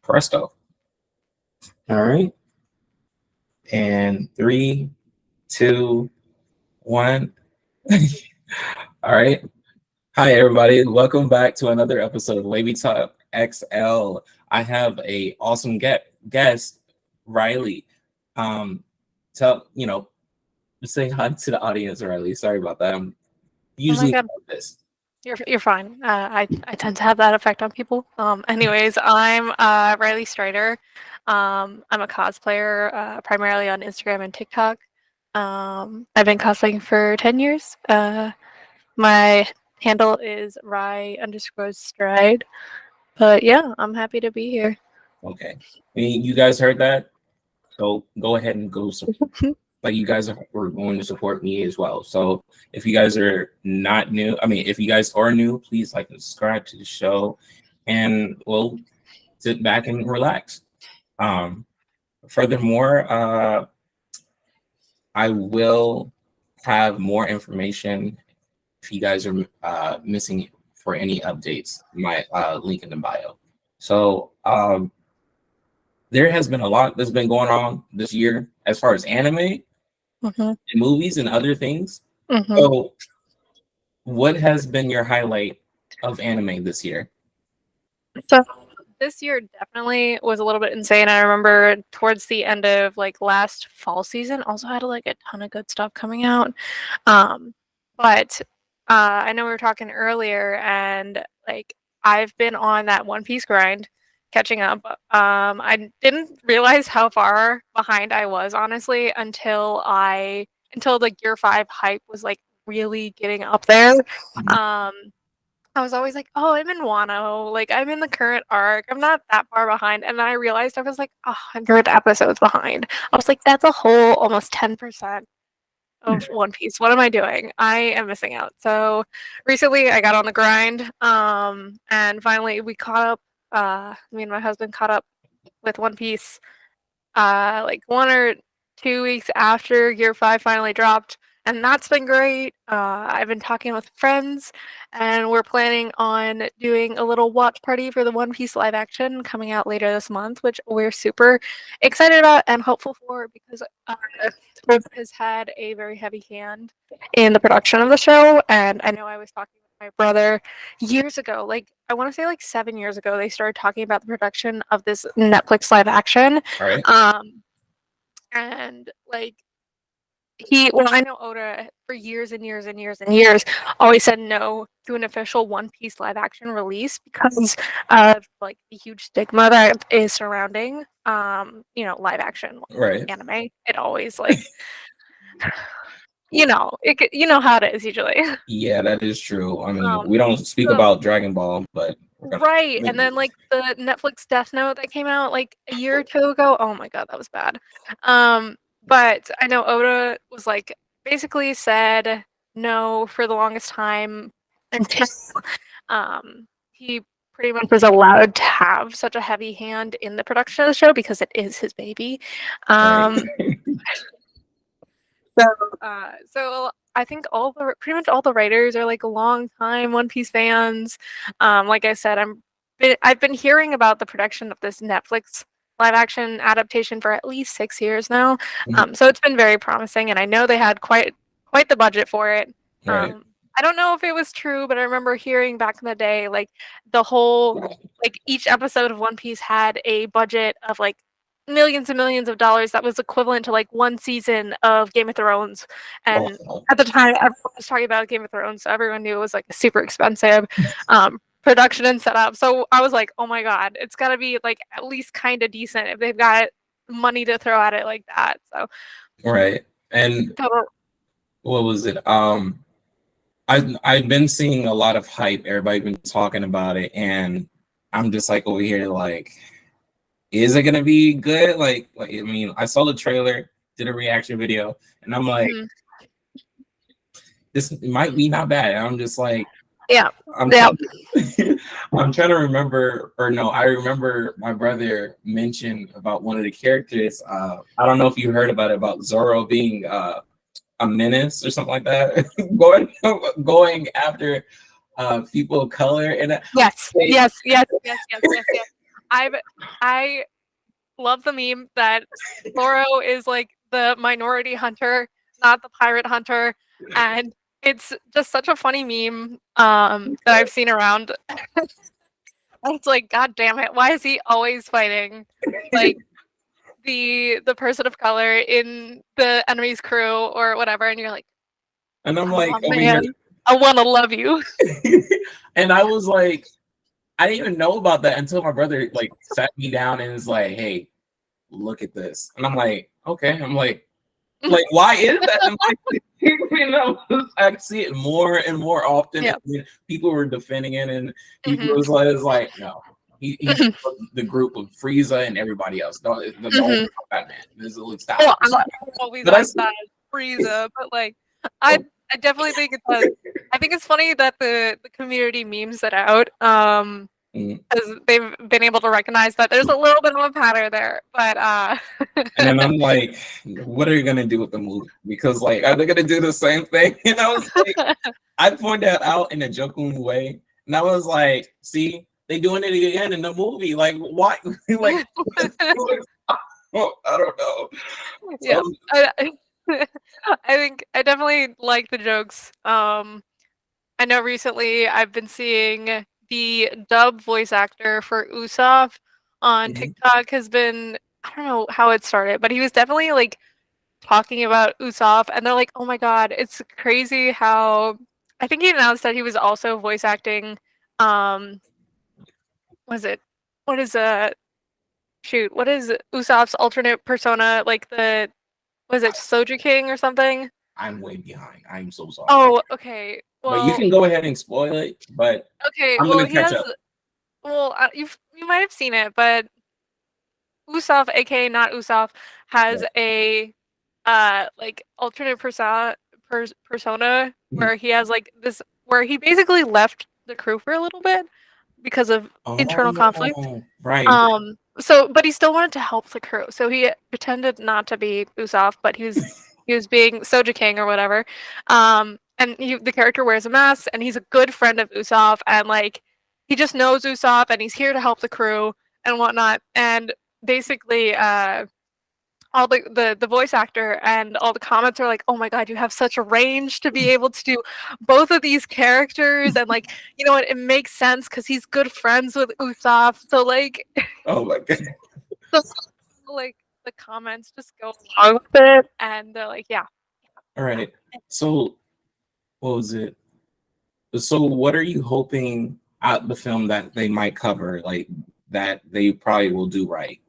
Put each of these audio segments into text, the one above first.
Presto. All right. And 3, 2, 1. All right. Hi, everybody. Welcome back to another episode of WAVY Talk XL. I have a awesome guest, Riley. Say hi to the audience, Riley. Sorry about that. I'm usually God. about this. You're fine. I tend to have that effect on people. Anyways, I'm Riley Strider. I'm a cosplayer, primarily on Instagram and TikTok. I've been cosplaying for 10 years. My handle is Rye_stride. But yeah, I'm happy to be here. Okay. You guys heard that? So go ahead and go support. Like you guys were going to support me as well. So if you guys are not new, if you guys are new, please like and subscribe to the show, and we'll sit back and relax. Furthermore, I will have more information if you guys are missing for any updates. My link in the bio. So there has been a lot that's been going on this year as far as anime. And movies and other things. So what has been your highlight of anime this year? So this year definitely was a little bit insane. I remember towards the end of like last fall season also had like a ton of good stuff coming out. But I know we were talking earlier, and like I've been on that One Piece grind catching up. I didn't realize how far behind I was, honestly, until the Gear 5 hype was like really getting up there. I was always like, oh, I'm in Wano, like I'm in the current arc, I'm not that far behind. And then I realized I was like 100 episodes behind. I was like, that's a whole almost 10% of One Piece. What am I doing? I am missing out. So recently I got on the grind, and finally we caught up. Me and my husband caught up with One Piece like 1 or 2 weeks after Gear 5 finally dropped, and that's been great. I've been talking with friends, and we're planning on doing a little watch party for the One Piece live action coming out later this month, which we're super excited about and hopeful for, because Hope has had a very heavy hand in the production of the show. And I know I was talking with my brother years ago, like I want to say like 7 years ago, they started talking about the production of this Netflix live action. Right. And like I know Oda for years and years and years and years always said no to an official One Piece live action release because of like the huge stigma that is surrounding live action anime. It always like you know how it is usually. Yeah, that is true. We don't speak about Dragon Ball, but right. And then like the Netflix Death Note that came out like a year or two ago. Oh my god, that was bad. But I know Oda was like basically said no for the longest time until he pretty much was allowed to have such a heavy hand in the production of the show because it is his baby. So I think pretty much all the writers are like long time One Piece fans. Like I said, I've been hearing about the production of this Netflix live action adaptation for at least 6 years now. So it's been very promising, and I know they had quite the budget for it. I don't know if it was true, but I remember hearing back in the day, like the whole, like each episode of One Piece had a budget of like millions and millions of dollars that was equivalent to like one season of Game of Thrones. And at the time, everyone was talking about Game of Thrones, so everyone knew it was like super expensive production and setup. So I was like, oh my god, it's got to be like at least kind of decent if they've got money to throw at it like that. So and what was it? I've been seeing a lot of hype. Everybody's been talking about it, and I'm just like over here like, is it gonna be good? Like I saw the trailer, did a reaction video, and I'm like, this might be not bad. And I'm just like, I'm trying to remember, or no, I remember my brother mentioned about one of the characters. I don't know if you heard about Zoro being a menace or something like that, going after people of color. And yes. I love the meme that Zoro is like the minority hunter, not the pirate hunter, and it's just such a funny meme that I've seen around. It's like, God damn it, why is he always fighting like the person of color in the enemy's crew or whatever? And you're like, And I'm like, oh over here. man, I want to love you. And I was like, I didn't even know about that until my brother like sat me down and was like, "Hey, look at this." And I'm like, "Okay." I'm like, why is that? And like, you know, I see it more and more often. Yeah. And people were defending it, and people Mhm. was like, "No, he's the group of Frieza and everybody else. Don't Mhm. Batman. This is stop." Well, I'm always But I on see, that Frieza, but like, I definitely think it does. I think it's funny that the community memes it out, because they've been able to recognize that there's a little bit of a pattern there. But and then I'm like, "What are you gonna do with the movie? Because like, are they gonna do the same thing?" And I was like, I pointed that out in a joking way, and I was like, "See, they doing it again in the movie. Like, why? Like, well, I don't know." yeah, So, I, I think I definitely like the jokes. I know recently I've been seeing the dub voice actor for Usopp on mhm. TikTok has been, I don't know how it started, but he was definitely like talking about Usopp, and they're like, "Oh my God, it's crazy how." I think he announced that he was also voice acting. Um, was it? What is shoot? What is Usopp's alternate persona? Like the was it Soja King or something? I'm way behind. I'm so sorry. Oh, okay. But you Well, can go ahead and spoil it. But okay. I'm Well, gonna he catch has. up. Well, you might have seen it, but Usopp, aka not Usopp, has Right. a like alternate persona Mhm. where he has like this where he basically left the crew for a little bit because of internal conflict. Oh, right. So but he still wanted to help the crew. So he pretended not to be Usopp, but he was being Soja King or whatever. And the character wears a mask and he's a good friend of Usopp and like he just knows Usopp and he's here to help the crew and whatnot. And basically all the voice actor and all the comments are like, "Oh my God, you have such a range to be able to do both of these characters," and like, you know what, it makes sense because he's good friends with Usopp. So like, Oh my god. the, like the comments just go along with it, and they're like, "Yeah." All right. So what was it? So what are you hoping out the film that they might cover, like that they probably will do right?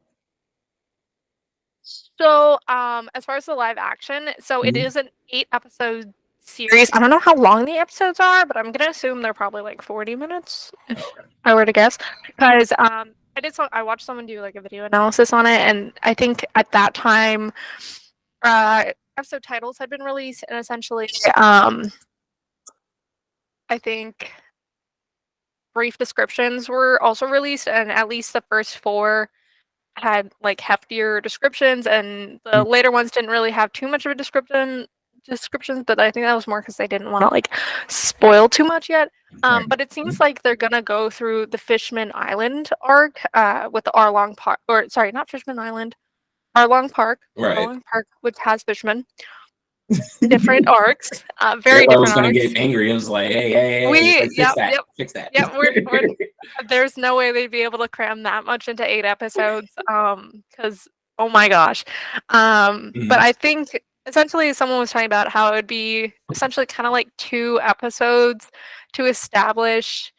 So, as far as the live action, so it Mhm. is an 8 episode series. I don't know how long the episodes are, but I'm gonna assume they're probably like 40 minutes, if Okay. I were to guess. Because I watched someone do like a video analysis on it, and I think at that time, episode titles had been released, and essentially, I think brief descriptions were also released, and at least the first four had like heftier descriptions, and the Mm, later ones didn't really have too much of a descriptions, but I think that was more because they didn't want to like spoil too much yet. right. But it seems Mhm. like they're gonna go through the Fishman Island arc, with the Arlong Park, or sorry, not Fishman Island, Right. Arlong Park, which has fishmen. Different arcs, very Everybody was different gonna arcs. get angry. It was like, hey, We, like, fix yep, that, yep, fix that. yep. We're there's no way they'd be able to cram that much into 8 episodes. Because oh my gosh. But Mhm. I think essentially someone was talking about how it would be essentially kind of like 2 episodes to establish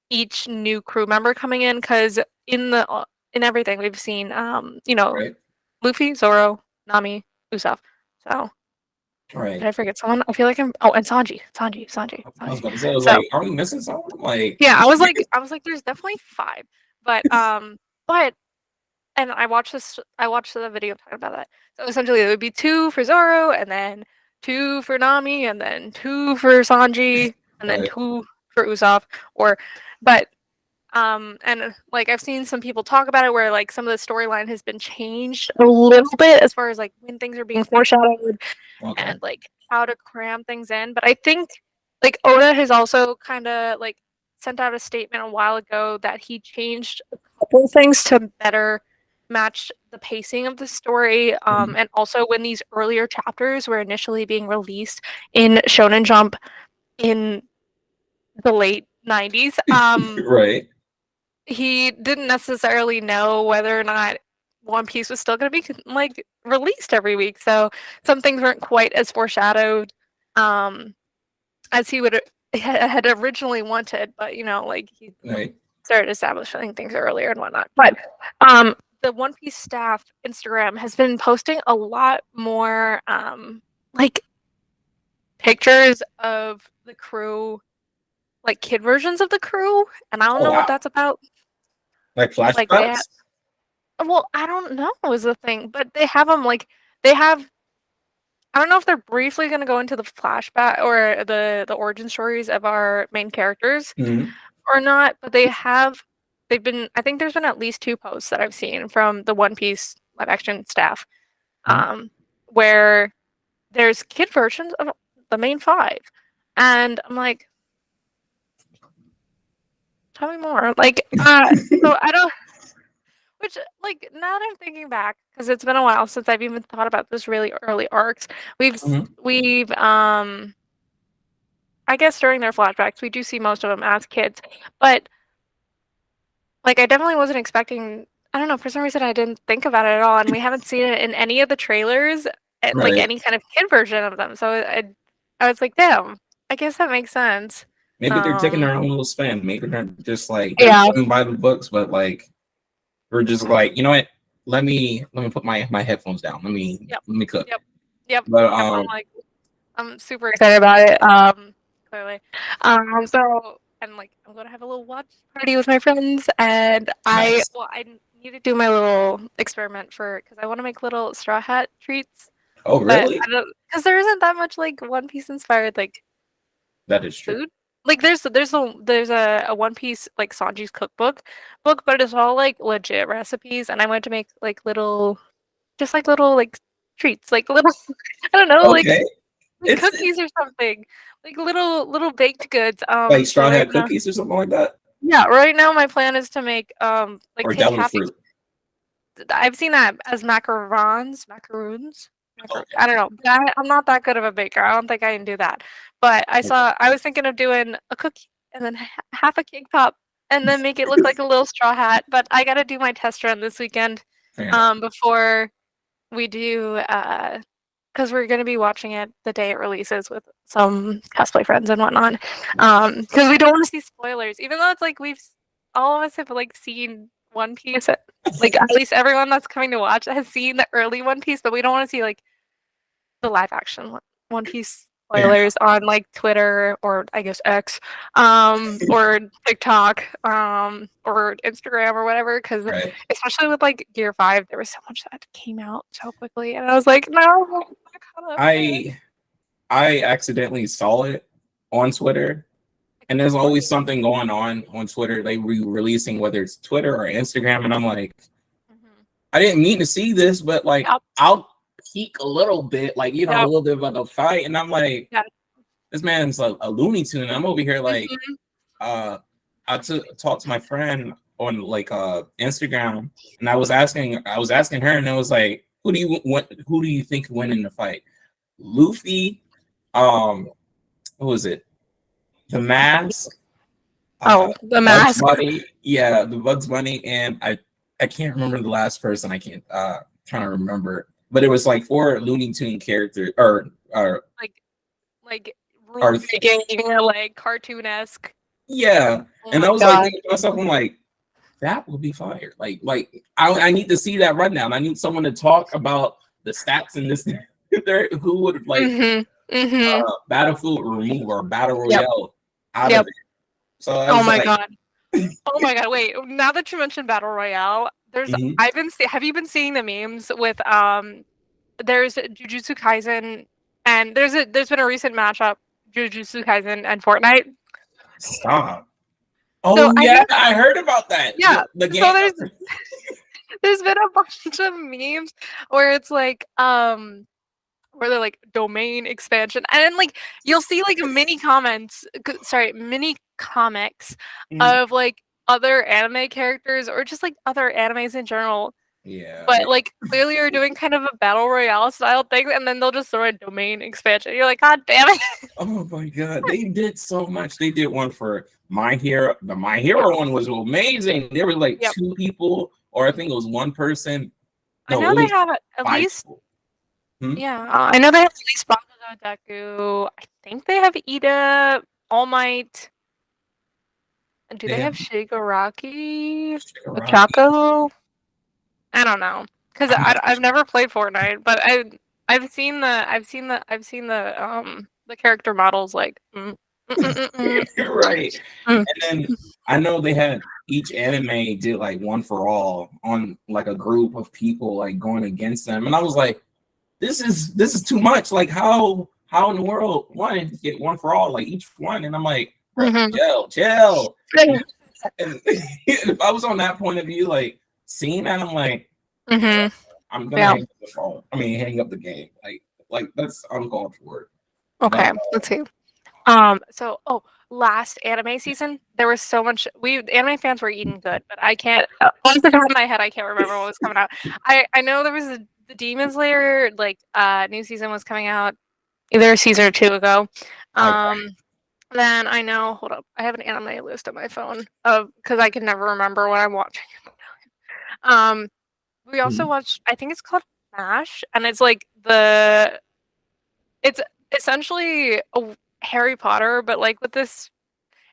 each new crew member coming in. Because in everything we've seen, Right. Luffy, Zoro, Nami, Usopp. So did Right. I forget someone? I feel like I'm. Oh, and I was Sanji. about to say, I was So like, are we missing something? Like, yeah, I was like, there's definitely five, but but and I watched the video talking about that. So essentially, it would be two for Zoro, and then two for Nami, and then two for Sanji, and then right. two for Usopp. Or, but and like I've seen some people talk about it where like some of the storyline has been changed a little bit as far as like when things are being foreshadowed Okay. and like how to cram things in. But I think like Oda has also kind of like sent out a statement a while ago that he changed a couple of things to better match the pacing of the story, and also when these earlier chapters were initially being released in Shonen Jump in the late 90s, Right. he didn't necessarily know whether or not One Piece was still going to be like released every week, so some things weren't quite as foreshadowed as he would had originally wanted. But you know, like he Right. started establishing things earlier and whatnot. But the One Piece staff Instagram has been posting a lot more like pictures of the crew, like kid versions of the crew, and I don't Oh know what wow. that's about. Like Like they flashbacks. well, I don't know is the thing, but they have them like they have. I don't know if they're briefly going to go into the flashback or the origin stories of our main characters Mm-hmm. or not, but they have. They've been. I think there's been at least 2 posts that I've seen from the One Piece live action staff, um, where there's kid versions of the main 5, and I'm like, tell me more. Like, so I don't. Which, like, now that I'm thinking back, because it's been a while since I've even thought about this really early arcs, we've I guess during their flashbacks, we do see most of them as kids, but like I definitely wasn't expecting. I don't know, for some reason I didn't think about it at all, and we haven't seen it in any of the trailers, like Right. any kind of kid version of them. So I was like, damn, I guess that makes sense. Maybe they're taking Um, their own little spin. Maybe they're just like they're yeah, going by the books, but like we're just like, you know what? Let me put my headphones down. yep, Let me cook. yep, yep, But yep. I'm super excited about it. Clearly. So and like I'm gonna have a little watch party with my friends, and nice. I need to do my little experiment for because I want to make little straw hat treats, Oh but really? I don't because there isn't that much like One Piece inspired like That is true. food. Like there's a One Piece like Sanji's cookbook but it's all like legit recipes, and I wanted to make like little just like little like treats, like little I don't know Okay. like It's cookies or something, like little baked goods. like So straw right hat now, cookies or something like that. yeah, right now my plan is to make like Or take devil half. fruit. I've seen that as macaroons. Okay. I don't know. But I'm not that good of a baker. I don't think I can do that. But I was thinking of doing a cookie and then half a cake pop and then make it look like a little straw hat. But I got to do my test run this weekend, Fair enough. before we do because we're going to be watching it the day it releases with some cosplay friends and whatnot. Because we don't want to see spoilers, even though it's like all of us have like seen One Piece. Like at least everyone that's coming to watch has seen the early One Piece, but we don't want to see like the live action One Piece Fair enough. spoilers on like Twitter or I guess X, or TikTok, or Instagram or whatever. Because Right. especially with like Gear 5, there was so much that came out so quickly, and I was like, no, I'm not caught up yet. I accidentally saw it on Twitter, and there's always something going on Twitter. They releasing whether it's Twitter or Instagram, and I'm like, Mhm. I didn't mean to see this, but like Yep, I'll peek a little bit, like a yep, little bit about the fight, and I'm like, yeah. this man's a Looney Tune. I'm over here like, Mhm. uh, talked to my friend on like Instagram, and I was asking her, and I was like, who do you think win in the fight? Luffy, what was it? The Mask, Oh, the Bugs mask. Bunny, yeah, the Bugs Bunny, and I can't remember the last person. I can't trying to remember, but it was like 4 Looney Tune characters or Like like or rule breaking, like cartoon-esque. yeah, Oh and I my was like god. thinking to myself, I'm like, that would be fire. Like I need to see that rundown. I need someone to talk about the stats in this. Who would like Mhm. Mhm. Battlefield remove or Battle Yep. Royale out of Yep. it. So I Oh was my like, god. Oh my god. Wait. Now that you mentioned battle royale, mhm. have you been seeing the memes with there's Jujutsu Kaisen, and there's been a recent matchup, Jujutsu Kaisen and Fortnite. Stop. So Oh I yeah, guess I heard about that. yeah. The So game. there's been a bunch of memes where it's like where they're like domain expansion, and then like you'll see like mini comments sorry mini comics Mhm. of like other anime characters or just like other animes in general. Yeah. But like clearly you're doing kind of a battle royale style thing, and then they'll just throw a domain expansion. You're like, God damn it! Oh my god, they did so much. They did one for My Hero. The My Yeah. Hero one was amazing. There were like Yep. 2 people, or I think it was 1 person. I No, know it they was have at 5 least people. Hmm? yeah. I know they have at least Bakugo, Deku. I think they have Ida, All Might. And do They they have have Shigaraki? Shigaraki. Ochako? I don't know, because I'm not I've never played Fortnite, but I've seen the character models like right. mm. And then I know they had each anime did like one for all on like a group of people like going against them, and I was like, this is too much. Like how in the world one get one for all like each one, and I'm like, bro, Mhm. chill. And if I was on that point of view, like seeing that, I'm like, Mhm. I'm gonna Yeah. hang up the phone. I mean, hang up the game. Like that's uncalled for. But Okay. Let's see. So, last anime season, there was so much. The anime fans were eating good, but I can't. Off the top of my head, I can't remember what was coming out. I know there was the Demon Slayer like new season was coming out either a season or two ago. okay. Then I know. Hold up, I have an anime list on my phone of because I can never remember what I'm watching. Um, we also Mhm. watched. I think it's called Mash, and it's like the. It's essentially a Harry Potter, but like with this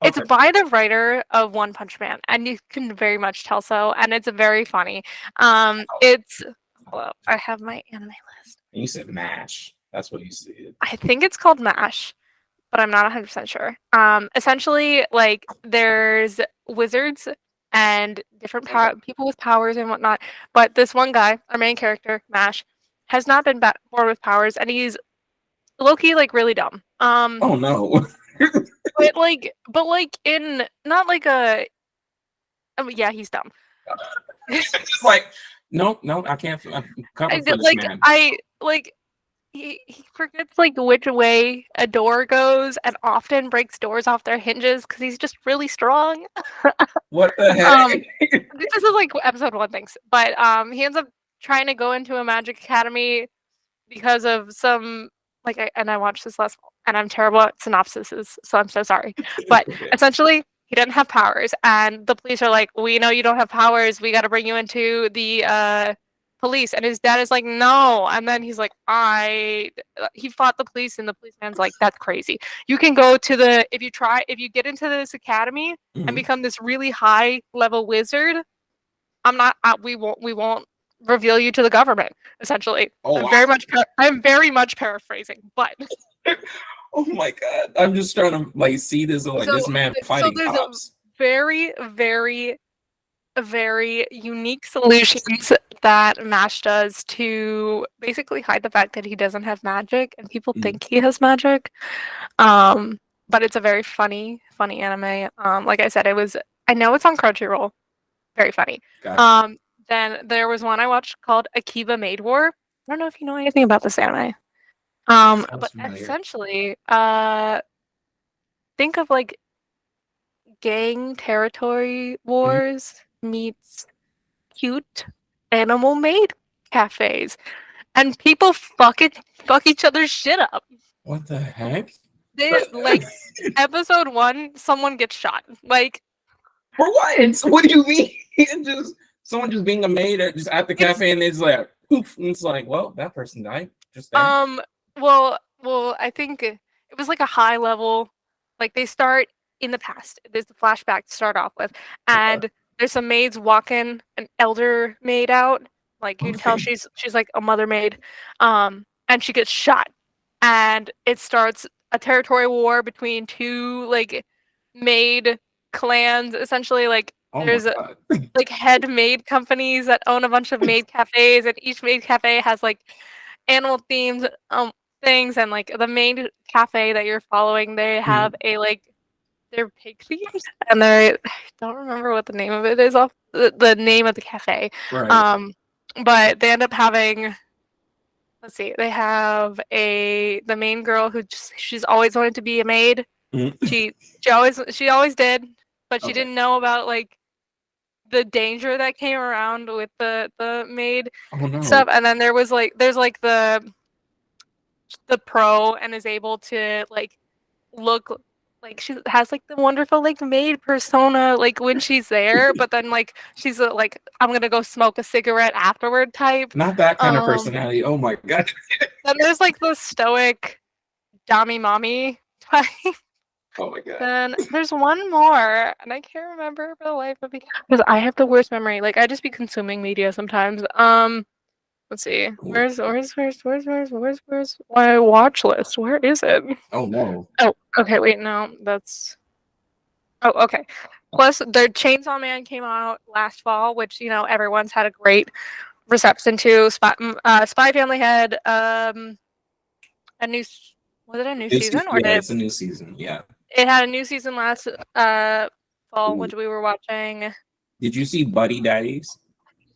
it's Okay. by the writer of One Punch Man, and you can very much tell so, and it's very funny. It's hold up, I have my anime list. And you said mash. That's what you said. I think it's called MASH, but I'm not 100% sure. Essentially, like there's wizards and different Okay. people with powers and whatnot, but this one guy, our main character, MASH, has not been born with powers, and he's low-key like really dumb. Oh no. But like in not like a yeah, he's dumb. It's just like, no, no, I can't. I'm I covered for did, this like man. I like he forgets like which way a door goes and often breaks doors off their hinges because he's just really strong. What the Um, heck? this is like episode one things, but he ends up trying to go into a magic academy because of some like I watched this last and I'm terrible at synopsises, so I'm so sorry. It's But okay. essentially, he doesn't have powers, and the police are like, "We know you don't have powers. We got to bring you into the police." And his dad is like, "No," and then he's like, "I." He fought the police, and the policeman's like, "That's crazy. You can go to the if you get into this academy and Mhm. become this really high level wizard. I'm not. We won't reveal you to the government. Essentially, Oh I'm wow. I'm very much paraphrasing, but Oh my god. I'm just trying to like see this like so this man so fighting there's a cops. very very unique solutions that Mash does to basically hide the fact that he doesn't have magic, and people Mhm. think he has magic. Um, but it's a very funny anime. Like I said, it was. I know it's on Crunchyroll. Very funny. Gotcha. Um, then there was one I watched called Akiba Maid War. I don't know if you know anything about this anime. Sounds But familiar. essentially, think of like gang territory Mhm. wars meets cute animal maid cafes, and people fuck each other's shit up. What the heck? They like episode one, someone gets shot. Like For what? What do you mean? Just someone just being a maid at just at the it's cafe and it's like poof, and it's like, well, that person died just then. Um, well, I think it was like a high level. Like they start in the past. There's the flashback to start off with, Okay. and there's some maids walking an elder maid out. Like you can tell Okay. she's like a mother maid, and she gets shot, and it starts a territory war between two like maid clans. Essentially, like Oh my there's god. like head maid companies that own a bunch of maid cafes, and each maid cafe has like animal themed things, and like the main cafe that you're following, they have Mhm. a like they're pig themed, and I don't remember what the name of it is off the name of the cafe. Right. Um, but they end up having let's see, they have the main girl who she's always wanted to be a maid. Mhm. She always did, but she Okay. didn't know about like the danger that came around with the maid Oh no. stuff, and then there's like the pro and is able to like look like she has like the wonderful like maid persona like when she's there, but then like she's like I'm gonna go smoke a cigarette afterward type. Not that kind of Um, personality. Oh my god. then there's like the stoic Dami mommy type. Oh my god. Then there's one more, and I can't remember for the life of me because I have the worst memory. Like I just be consuming media sometimes. Let's see. Where's my watch list? Where is it? Oh no. Oh, okay. Wait, no, that's. Oh, okay. Plus, the Chainsaw Man came out last fall, which everyone's had a great reception to. Spy Family had a new. Was it a new season or Yeah, did it's a new season. Yeah. it had a new season last fall, Ooh. which we were watching? Did you see Buddy Daddies?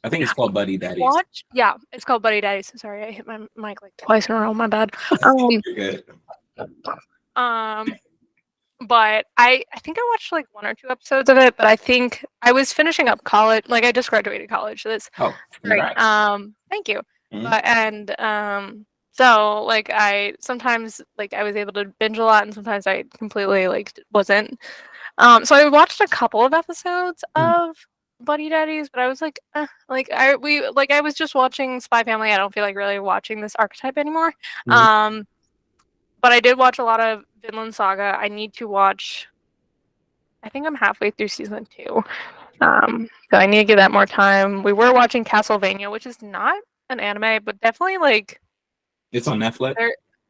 I think it's called Buddy Daddies. Yeah, it's called Buddy Daddies. Sorry, I hit my mic like twice in a row. My bad. You're good. But I think I watched like 1 or 2 episodes of it. But I think I was finishing up college. Like I just graduated college. So this great. Thank you. Mm-hmm. So like I sometimes like I was able to binge a lot, and sometimes I completely like wasn't. So I watched a couple of episodes of Buddy Daddies, but I was like, I was just watching Spy Family. I don't feel like really watching this archetype anymore. But I did watch a lot of Vinland Saga. I need to watch. I think I'm halfway through season 2. So I need to give that more time. We were watching Castlevania, which is not an anime, but definitely like. It's on Netflix.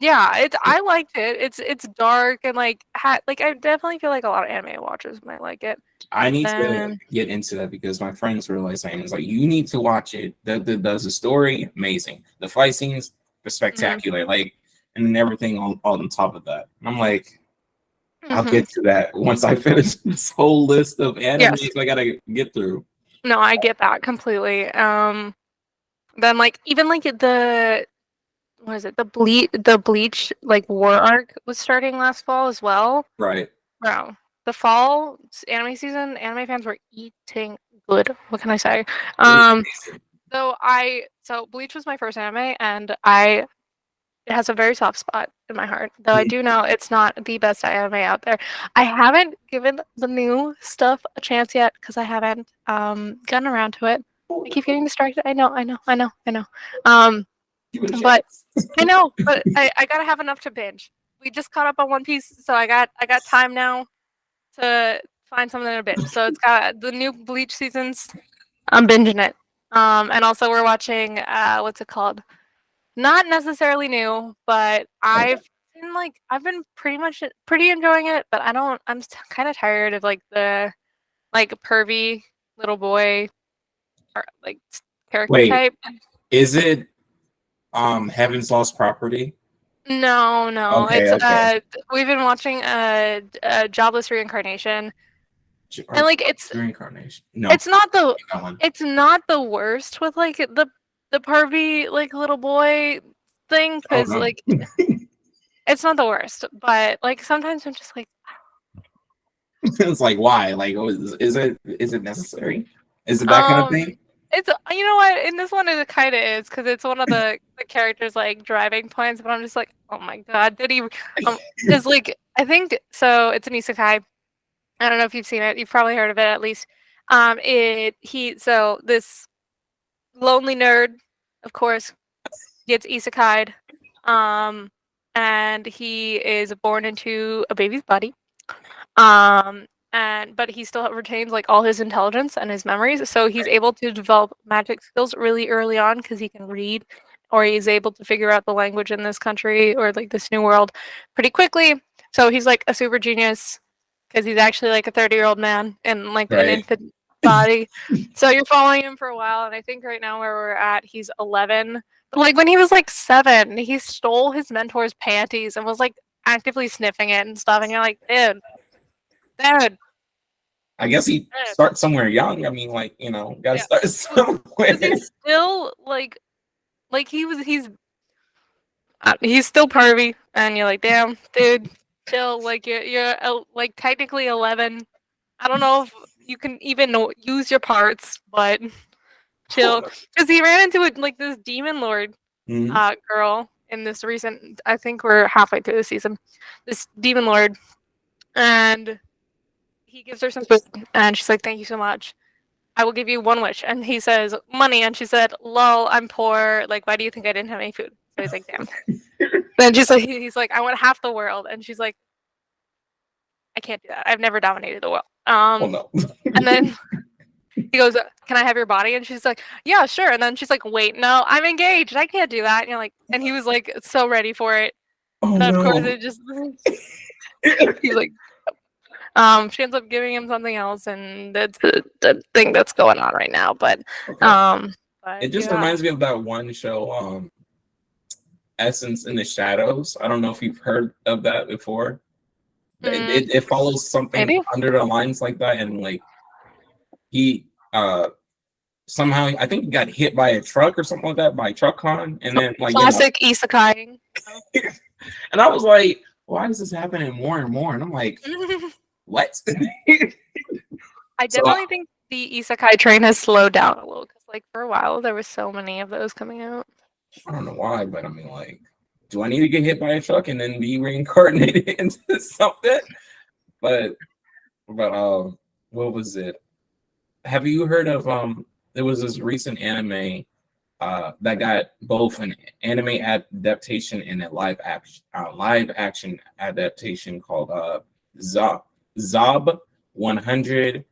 Yeah, I liked it. It's dark and like I definitely feel like a lot of anime watchers might like it. I need to get into that because my friends were like saying it's like you need to watch it. Does the story amazing, the fight scenes are spectacular, like and everything on top of that. And I'm like, I'll get to that once I finish this whole list of animes I gotta get through. No, I get that completely. Then like even like the what is it? The Bleach like war arc was starting last fall as well. Right. Bro, the fall anime season, anime fans were eating good. What can I say? So Bleach was my first anime, and it has a very soft spot in my heart. Though I do know it's not the best anime out there. I haven't given the new stuff a chance yet because I haven't gotten around to it. I keep getting distracted. I know. But I know, but I gotta have enough to binge. We just caught up on One Piece, so I got time now to find something to binge. So it's got the new Bleach seasons. I'm binging it. And also we're watching what's it called? Not necessarily new, but I've been pretty enjoying it, but I'm kind of tired of like the like pervy little boy or like character type. Is it Heaven's Lost Property? No, Okay, it's we've been watching a Jobless Reincarnation. And like it's Reincarnation. No, it's not the worst with like the pervy like little boy thing because like it's not the worst, but like sometimes I'm just like it's like why? Like is it necessary? Is it that kind of thing? It's you know what in this one it kind of is because it's one of the characters like driving points, but I'm just like oh my god did he because like I think so it's an isekai. I don't know if you've seen it. You've probably heard of it at least. So this lonely nerd, of course, gets isekai'd, and he is born into a baby's body. But he still retains like all his intelligence and his memories, so he's able to develop magic skills really early on because he can read, or he's able to figure out the language in this country or like this new world pretty quickly. So he's like a super genius because he's actually like a 30-year-old man in like an infant body. So you're following him for a while, and I think right now where we're at, he's 11. But like when he was like 7, he stole his mentor's panties and was like actively sniffing it and stuff. And you're like, dude. I guess he starts somewhere young. I mean, like gotta start somewhere. He's still like he's still pervy, and you're like, damn, dude, chill. Like you're like technically 11. I don't know if you can even use your parts, but chill. Because he ran into it like this demon lord girl in this recent. I think we're halfway through the season. This demon lord, and he gives her some food, and she's like, "Thank you so much. I will give you one wish." And he says, "Money." And she said, "Lol, I'm poor. Like, why do you think I didn't have any food?" So he's like, "Damn." Then she's like, he's like, "I want half the world." And she's like, "I can't do that. I've never dominated the world." Oh no. And then he goes, "Can I have your body?" And she's like, "Yeah, sure." And then she's like, "Wait, no, I'm engaged. I can't do that." And you're like, and he was like so ready for it. Oh And of course, no. it just he's like, she ends up giving him something else, and that's the thing that's going on right now. But Okay. but It just yeah. reminds me of that one show, Essence in the Shadows. I don't know if you've heard of that before. It follows something Maybe. under the lines like that, and like he somehow I think he got hit by a truck or something like that by truck con, and then like Classic isekai. and I was like, why is this happening more and more? And I'm like, what? I So definitely think the isekai train has slowed down a little because, like, for a while there was so many of those coming out. I don't know why, but I mean, like, do I need to get hit by a truck and then be reincarnated into something? But what was it? Have you heard of there was this recent anime that got both an anime adaptation and a live action adaptation called Zob 100.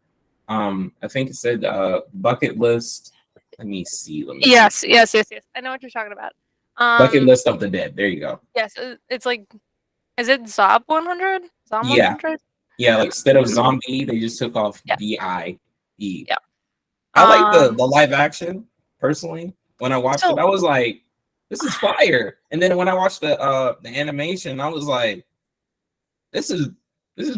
I think it said bucket list. Let me see. Yes. I know what you're talking about. Bucket list of the dead. There you go. Yes, it's like, is it Zob 100? Zob Yeah. 100? Yeah, like instead of zombie, they just took off Yeah. BIE. Yeah. I like the live action personally. When I watched So it, I was like, "This is fire!" And then when I watched the animation, I was like, "This is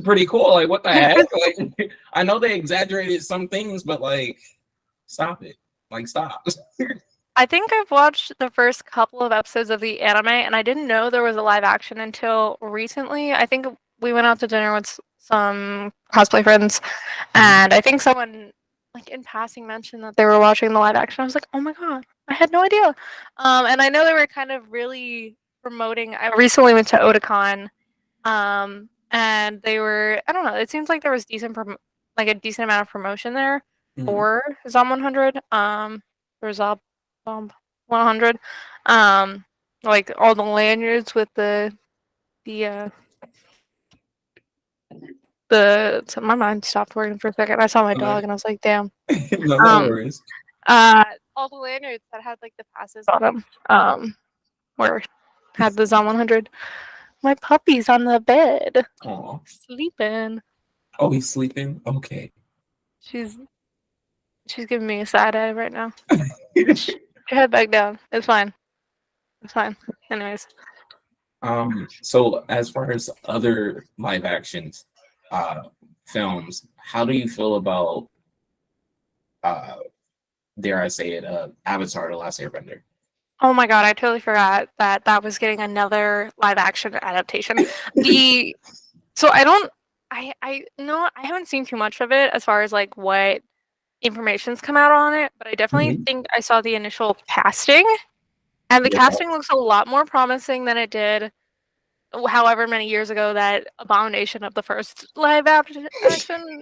pretty cool." Like, what the heck? Like, I know they exaggerated some things, but like, stop it! Like, stop. I think I've watched the first couple of episodes of the anime, and I didn't know there was a live action until recently. I think we went out to dinner with some cosplay friends, and I think someone, like in passing, mentioned that they were watching the live action. I was like, "Oh my god, I had no idea." And I know they were kind of really promoting. I recently went to Otakon, and they were, I don't know. It seems like there was like a decent amount of promotion there for Zom 100. For Bomb 100. Like all the lanyards with the so my mind stopped working for a second. I saw my dog and I was like, damn. No worries. All the lanyards that had like the passes on them, were had the Zom 100. My puppy's on the bed. Aw. Sleeping. Oh, he's sleeping? Okay. She's giving me a side eye right now. Head back down. It's fine. It's fine. Anyways. So as far as other live actions films, how do you feel about dare I say it, Avatar: The Last Airbender? Oh my god, I totally forgot that that was getting another live action adaptation. So I know I haven't seen too much of it as far as like what information's come out on it, but I definitely think I saw the initial casting, and the casting looks a lot more promising than it did however many years ago that abomination of the first live action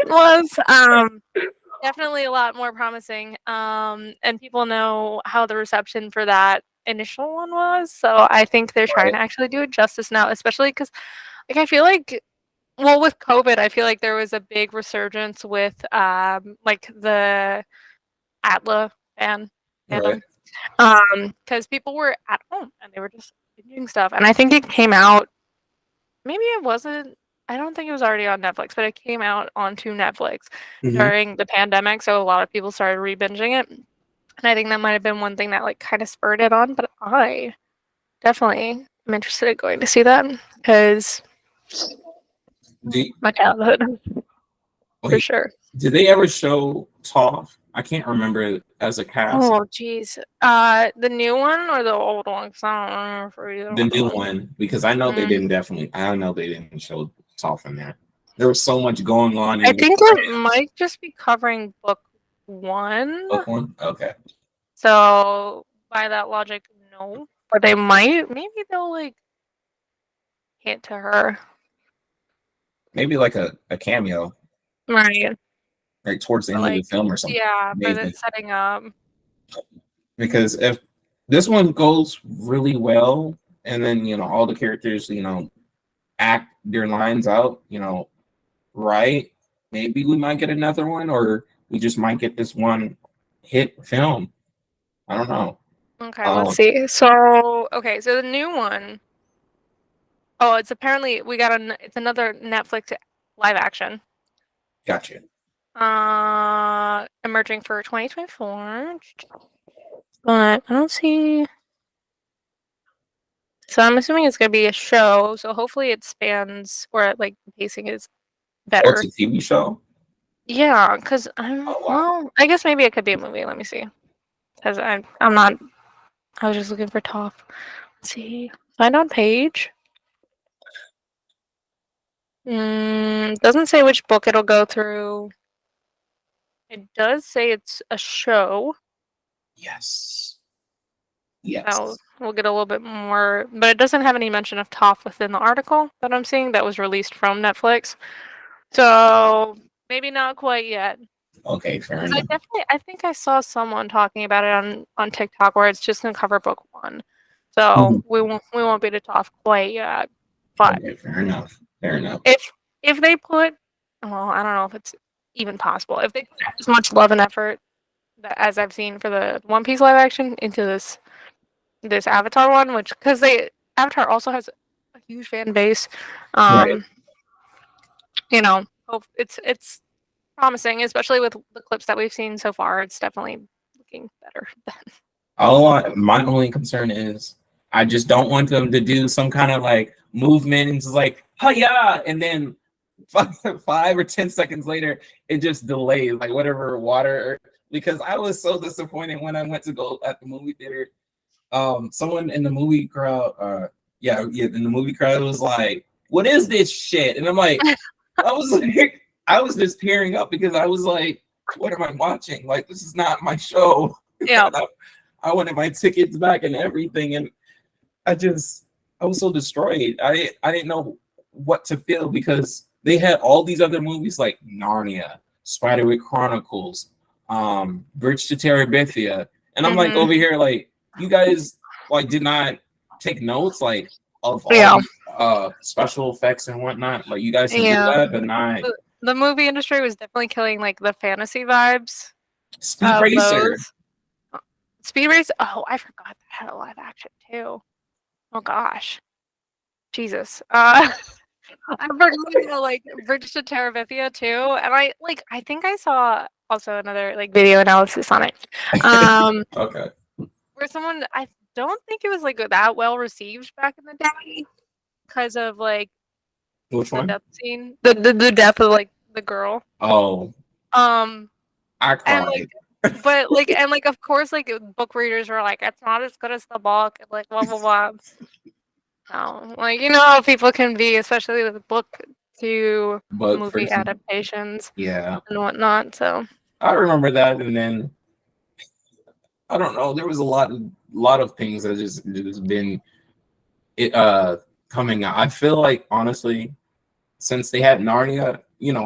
was. Definitely a lot more promising. And people know how the reception for that initial one was. So I think they're trying to actually do it justice now, especially because, like, I feel like, well, with COVID, I feel like there was a big resurgence with, like, the Atla fandom. Because people were at home and they were just doing stuff. And I think it came out, maybe it wasn't, I don't think it was already on Netflix, but it came out onto Netflix during the pandemic, so a lot of people started re-binging it. And I think that might have been one thing that like kind of spurred it on, but I definitely am interested in going to see that because my childhood for sure. Did they ever show Toph? I can't remember as a cast. Oh geez, the new one or the old one? 'Cause I don't remember for either The new one, because I know they didn't definitely. I know they didn't show Toph in there. there was so much going on. I think it might just be covering book 1. Book 1? Okay. So by that logic, no. But they might. Maybe they'll like hint to her. Maybe like a cameo. Right. Right towards the end of the film or something. Yeah, maybe. but it's setting up. Because if this one goes really well, and then all the characters act their lines out, right, maybe we might get another one, or we just might get this one hit film. I don't know. Okay, let's see. So the new one. Oh, it's apparently it's another Netflix live action. Gotcha. Emerging for 2024. But I don't see. So I'm assuming it's gonna be a show. So hopefully it spans, or like the pacing is better. Oh, it's a TV show. Yeah, because well, I guess maybe it could be a movie. Let me see. Because I'm not. I was just looking for top. Let's see. Find on page. Doesn't say which book it'll go through. It does say it's a show. Yes. Yes. So we'll get a little bit more, but it doesn't have any mention of Toph within the article that I'm seeing that was released from Netflix. So maybe not quite yet. Okay, fair enough. I think I saw someone talking about it on TikTok where it's just gonna cover book 1. So we won't be to Toph quite yet. But okay, fair enough. Fair enough. If they put, well, I don't know if it's even possible. If they put as much love and effort as I've seen for the One Piece live action into this Avatar one, which because Avatar also has a huge fan base, Right. It's promising, especially with the clips that we've seen so far. It's definitely looking better. My only concern is I just don't want them to do some kind of like movement and it's like hiya, and then 5 or 10 seconds later it just delays, like whatever water. Because I was so disappointed when I went to go at the movie theater. Someone in the movie crowd, in the movie crowd was like, "What is this shit?" And I'm like, I was just tearing up because I was like, "What am I watching? Like, this is not my show." Yeah. I wanted my tickets back and everything, and I was so destroyed. I didn't know what to feel because they had all these other movies like Narnia, Spiderwick Chronicles, Bridge to Terabithia, and I'm like over here like, you guys like did not take notes like of all special effects and whatnot. Like you guys can do that, but not. The movie industry was definitely killing like the fantasy vibes. Speed Racer. Speed Racer. Oh, I forgot that had a live action too. Oh gosh, Jesus. I forgot like Bridge to Terabithia too, and I think I saw also another like video analysis on it. Okay. Where someone, I don't think it was like that well received back in the day because of like which one? Death scene, the death of like the girl. Oh. I cried. And like, of course, like book readers were like, it's not as good as the book, and like blah blah blah. No, like how people can be, especially with book to movie adaptations, and whatnot. So I remember that, and then I don't know. There was a lot of things that just been coming out. I feel like honestly, since they had Narnia,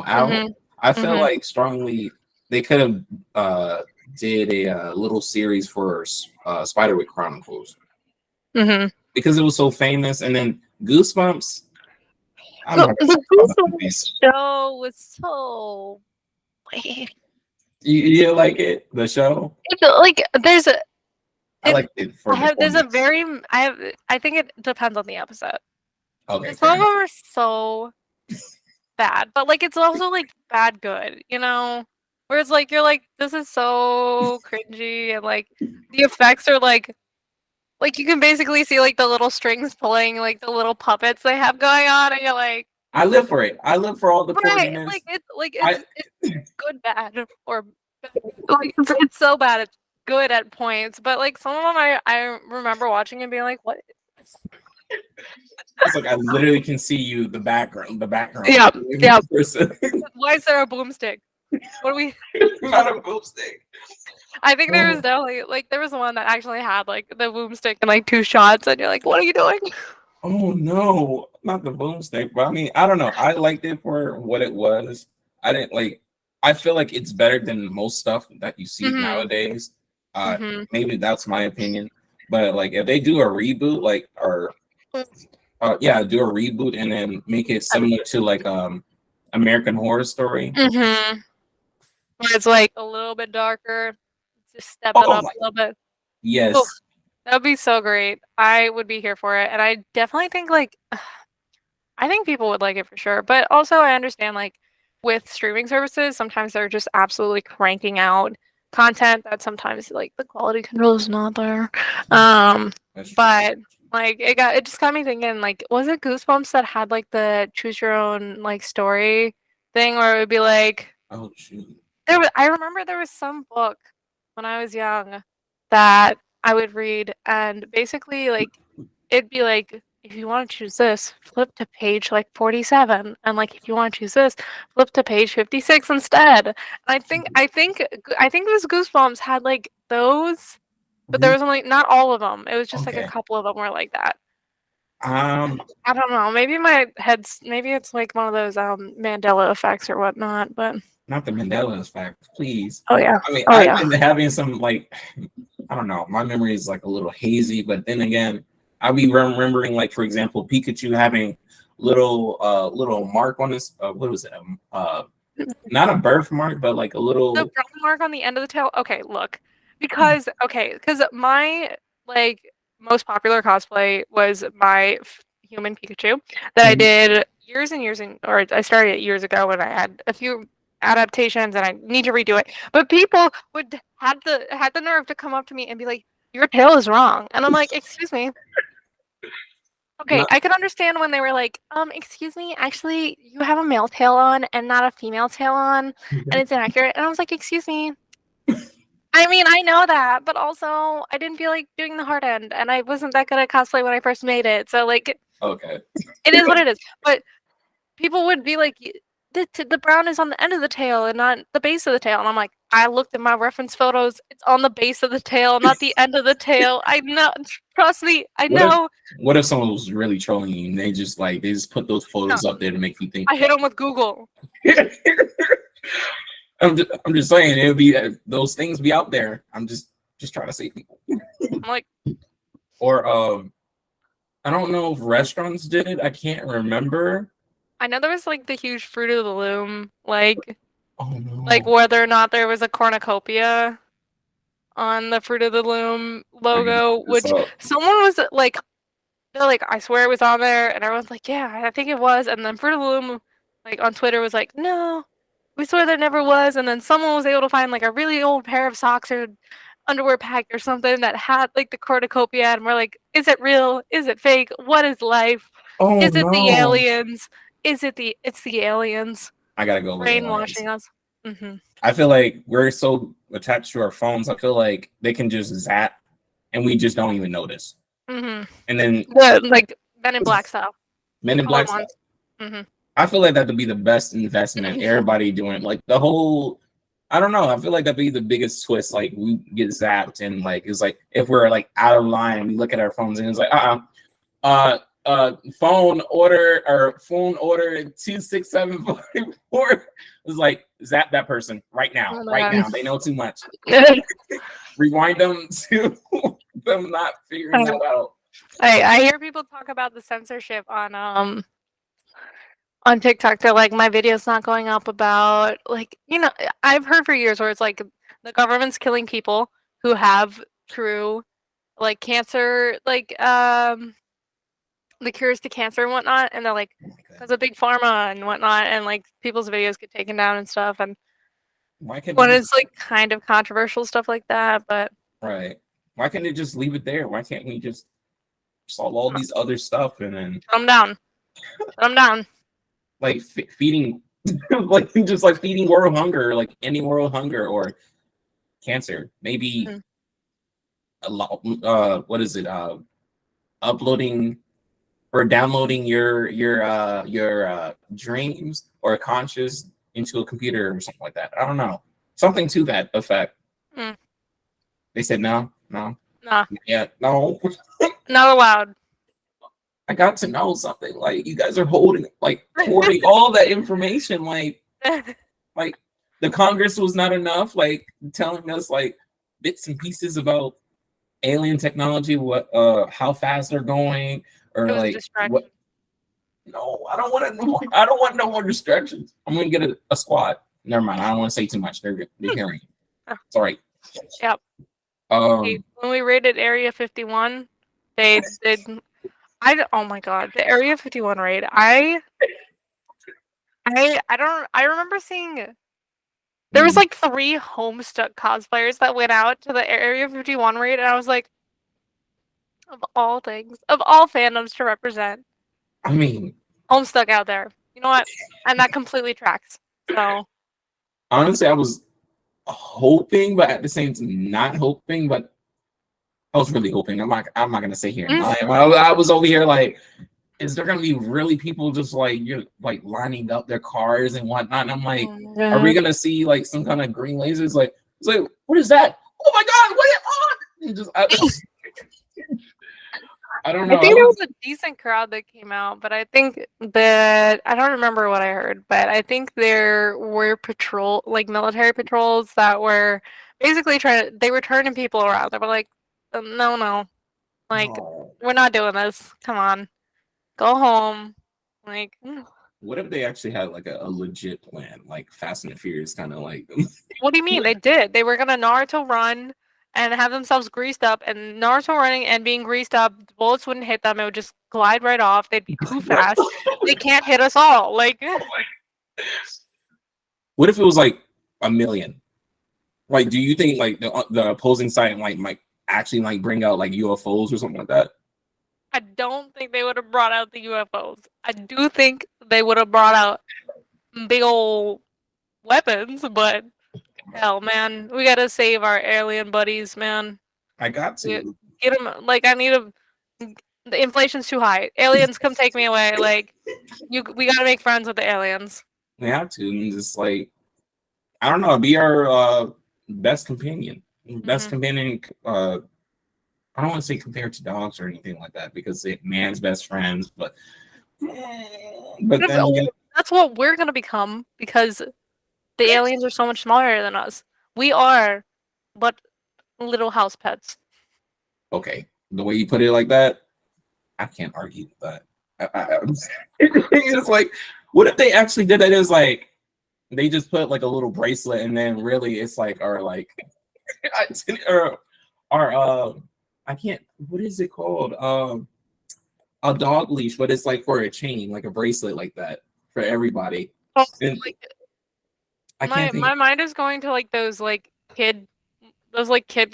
out, I feel like strongly they could have did a little series for Spiderwick Chronicles because it was so famous, and then Goosebumps. The Goosebumps show was so. You like it? The show? It's like there's a. I like it for. I think it depends on the episode. Okay. Some of them are so bad, but like it's also like bad good, where it's like you're like, this is so cringy, and like the effects are like you can basically see like the little strings pulling, like the little puppets they have going on, and you're like, I live for it. I live for all the corniness. It's good bad, or like it's so bad it's good at points, but like some of them I remember watching and being like, what is this? It's like I literally can see you, the background. Yeah, yeah. Person. Why is there a boomstick? What do we? Not a boomstick. I think there was definitely like there was one that actually had like the boomstick and like 2 shots, and you're like, what are you doing? Oh no, not the boomstick. But I mean, I don't know. I liked it for what it was. I didn't like. I feel like it's better than most stuff that you see nowadays. Maybe that's my opinion. But like, if they do a reboot, like, or yeah, do a reboot and then make it similar to like American Horror Story. Where it's like a little bit darker, just step it Oh up my, a little bit. yes. Oh, that would be so great. I would be here for it, and I definitely think like I think people would like it for sure. But also, I understand like with streaming services, sometimes they're just absolutely cranking out content that sometimes like the quality control is not there. But like it just got me thinking like was it Goosebumps that had like the choose your own like story thing where it would be like Oh shoot. I remember there was some book when I was young that I would read and basically like it'd be like if you want to choose this, flip to page like 47 and like if you want to choose this, flip to page 56 instead. And I think those Goosebumps had like those, but there was only not all of them. It was just like a Okay. couple of them were like that. Um, I don't know. Maybe maybe it's like one of those Mandela effects or whatnot, but not the Mandela effect, please. oh yeah. I mean, Oh I've yeah. been having some like, I don't know, my memory is like a little hazy, but then again, I'll be remembering like, for example, Pikachu having little mark on this. What was it? Not a birthmark, but like a little. The brown mark on the end of the tail. Okay, look, because my like most popular cosplay was my human Pikachu that I did years and years or I started it years ago when I had a few adaptations and I need to redo it. But people would had the nerve to come up to me and be like, "Your tail is wrong," and I'm like, "Excuse me." Okay, Not, I could understand when they were like, excuse me, actually, you have a male tail on and not a female tail on, and it's inaccurate. And I was like, excuse me. I mean, I know that, but also I didn't feel like doing the hard end, and I wasn't that good at cosplay when I first made it. So like, okay. it is what it is. But people would be like, the brown is on the end of the tail and not the base of the tail. And I'm like, I looked at my reference photos. It's on the base of the tail, not the end of the tail. I know. Trust me. I know. What if someone was really trolling you and they just put those photos up there to make you think? I hit them with Google. I'm just saying it'll be those things be out there. I'm just trying to save people. I'm like, or I don't know if restaurants did it. I can't remember. I know there was like the huge Fruit of the Loom, like, oh no, like whether or not there was a cornucopia on the Fruit of the Loom logo, which someone was like, they're like, I swear it was on there, and everyone's like, yeah, I think it was, and then Fruit of the Loom, like on Twitter, was like, no, we swear there never was, and then someone was able to find like a really old pair of socks or underwear pack or something that had like the cornucopia, and we're like, is it real? Is it fake? What is life? Oh is it no. the aliens? It's the aliens. I gotta go brainwashing us. I feel like we're so attached to our phones. I feel like they can just zap, and we just don't even notice. And then like Men in Black style. Men in Black style. I feel like that would be the best investment. Everybody doing like the whole. I don't know. I feel like that'd be the biggest twist. Like we get zapped, and like it's like if we're like out of line, we look at our phones, and it's like phone order 26754. It's like zap that person right now. Now they know too much. Rewind them to them not figuring that out. I hear people talk about the censorship on TikTok. They're like, my video's not going up about like, I've heard for years where it's like the government's killing people who have true like cancer, like the cures to cancer and whatnot, and they're like, because of big pharma and whatnot, and like people's videos get taken down and stuff, and when it's like kind of controversial stuff like that, but right, why can't they just leave it there? Why can't we just solve all these other stuff and then I'm down, like feeding, like just like feeding world hunger, like ending world hunger or cancer, maybe a lot. What is it? Uploading for downloading your dreams or conscious into a computer or something like that. I don't know. Something to that effect. Mm. They said no. Nah, Yeah, no. not allowed. I got to know something. Like you guys are holding all that information. Like the Congress was not enough. Like telling us like bits and pieces about alien technology, what how fast they're going, or It was a like distraction. what. No, I don't want to know. I don't want no more distractions. I'm gonna get a squad. Never mind. I don't want to say too much. They're hearing. It's all right. Yep. When we raided Area 51, they did. Oh my god, the Area 51 raid. I don't. I remember seeing. There was like 3 Homestuck cosplayers that went out to the Area 51 raid, and I was like, of all things, of all fandoms to represent, I mean, Homestuck out there. You know what? And that completely tracks. So honestly, I was hoping, but at the same time, not hoping, but I was really hoping. I'm not gonna sit here and lie. I was over here like, is there gonna be really people just like you're like lining up their cars and whatnot? And I'm like, are we gonna see like some kind of green lasers? Like, it's like, what is that? Oh my god, what is it on? And just I don't know. I think there was a decent crowd that came out, but I think that I don't remember what I heard, but I think there were military patrols that were basically they were turning people around. They were like, no, like we're not doing this. Come on, go home. Like, what if they actually had like a legit plan, like Fast and the Furious, kind of like? What do you mean? They did. They were gonna Naruto run and have themselves greased up, and Naruto running and being greased up, bullets wouldn't hit them. It would just glide right off. They'd be too fast. They can't hit us all. Like, what if it was like a million? Like, do you think like the opposing side might actually like bring out like UFOs or something like that? I don't think they would have brought out the UFOs. I do think they would have brought out big old weapons, but hell, man, we gotta save our alien buddies, man. I got to get them. Like, I need a. The inflation's too high. Aliens, come take me away. Like, we gotta make friends with the aliens. We have to, and just like I don't know, be our best companion. Best companion. I don't want to say compared to dogs or anything like that because man's best friends, but then that's what we're gonna become because the aliens are so much smaller than us. We are, but little house pets. Okay, the way you put it like that, I can't argue with that. It's like, what if they actually did that? Is like they just put like a little bracelet, and then really it's like I can't. What is it called? A dog leash, but it's like for a chain, like a bracelet, like that for everybody. Oh, and my mind is going to like those kid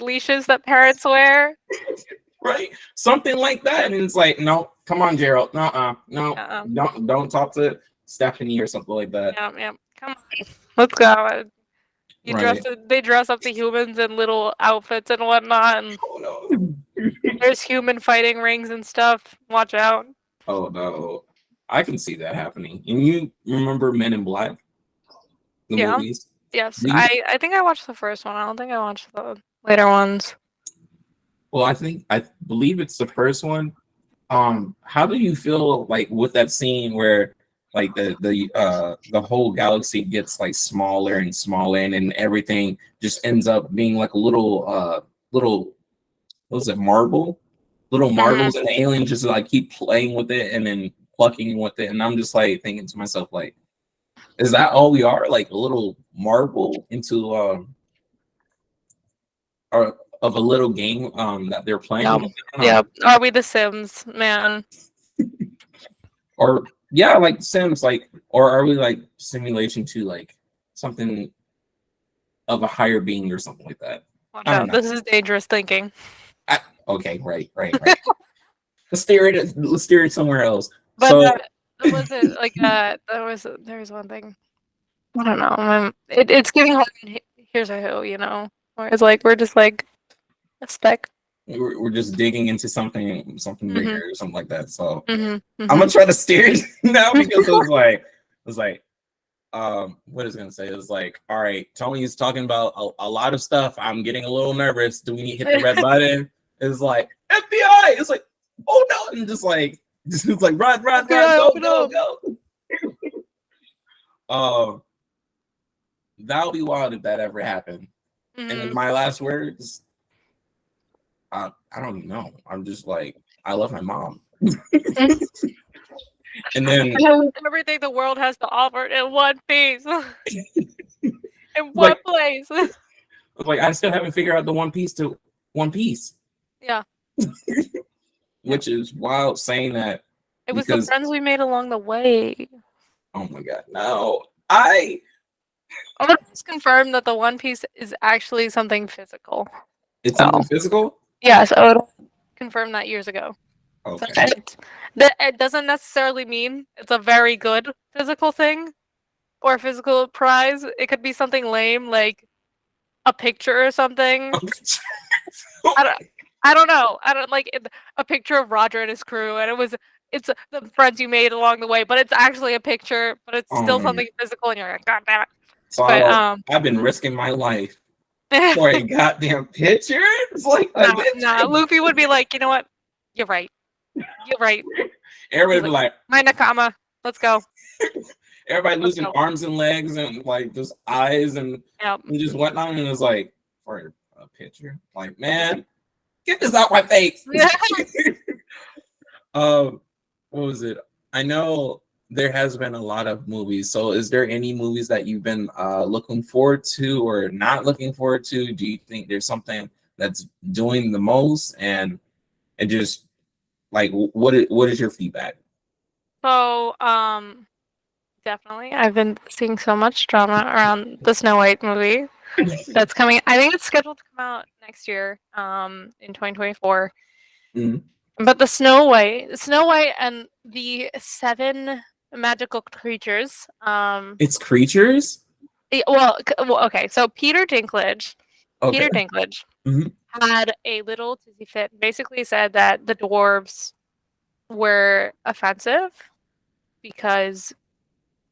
leashes that parents wear. Right, something like that, and it's like, no, come on, Gerald, no, don't talk to Stephanie or something like that. Yeah, come on, let's go. They dress up the humans in little outfits and whatnot, and there's human fighting rings and stuff. Watch out. Oh no, I can see that happening. And you remember Men in Black? The movies? Yes, I think I watched the first one. I don't think I watched the later ones. Well, I believe it's the first one. How do you feel like with that scene where like the whole galaxy gets like smaller and smaller, and then everything just ends up being like a little what was it, marble? Little marbles, and the aliens just like keep playing with it and then plucking with it. And I'm just like thinking to myself, like, is that all we are? Like a little marble into or of a little game that they're playing. Yeah. Are we the Sims, man? Or yeah, like Sims, like, or are we like simulation to like something of a higher being or something like that? Watch out. This is dangerous thinking. Okay, right. Let's steer it somewhere else. But was it like there's one thing. I don't know. It's giving home. Here's a who, you know, where it's like we're just like a speck. we're just digging into something Mm-hmm. bigger or something like that. So Mm-hmm. I'm gonna try to steer it now because it was like what is it gonna say? It was like, all right, Tony is talking about a lot of stuff. I'm getting a little nervous. Do we need to hit the red button? It's like FBI. It's like, oh no, and just like run, go. That would be wild if that ever happened. Mm-hmm. And then my last words, I don't know. I'm just like, I love my mom. And then everything the world has to offer in one piece. In one like, place. like I still haven't figured out the One Piece to One Piece. Yeah. Which is wild saying that. It was the friends we made along the way. Oh my god. No. I want to confirm that the One Piece is actually something physical. It's something physical? Yes, I would confirm that years ago. Okay. It doesn't necessarily mean it's a very good physical thing or physical prize. It could be something lame like a picture or something. I don't know. I don't like a picture of Roger and his crew, and it's the friends you made along the way, but it's actually a picture, but it's still something physical, and you're like, God damn it. So I've been risking my life for a goddamn picture. It's like nah, Luffy would be like, you know what? You're right. You're right. Everybody be like, my Nakama, let's go. Everybody losing arms and legs and like just eyes and just whatnot, and it's like for a picture, like, man, get this out my face. What was it? I know there has been a lot of movies. So is there any movies that you've been looking forward to or not looking forward to? Do you think there's something that's doing the most and just like what is your feedback? So definitely I've been seeing so much drama around the Snow White movie that's coming. I think it's scheduled to come out next year, in 2024. But the Snow White and the 7 magical creatures. It's creatures? Well, okay. So Peter Dinklage Mm-hmm. had a little tizzy fit. Basically said that the dwarves were offensive because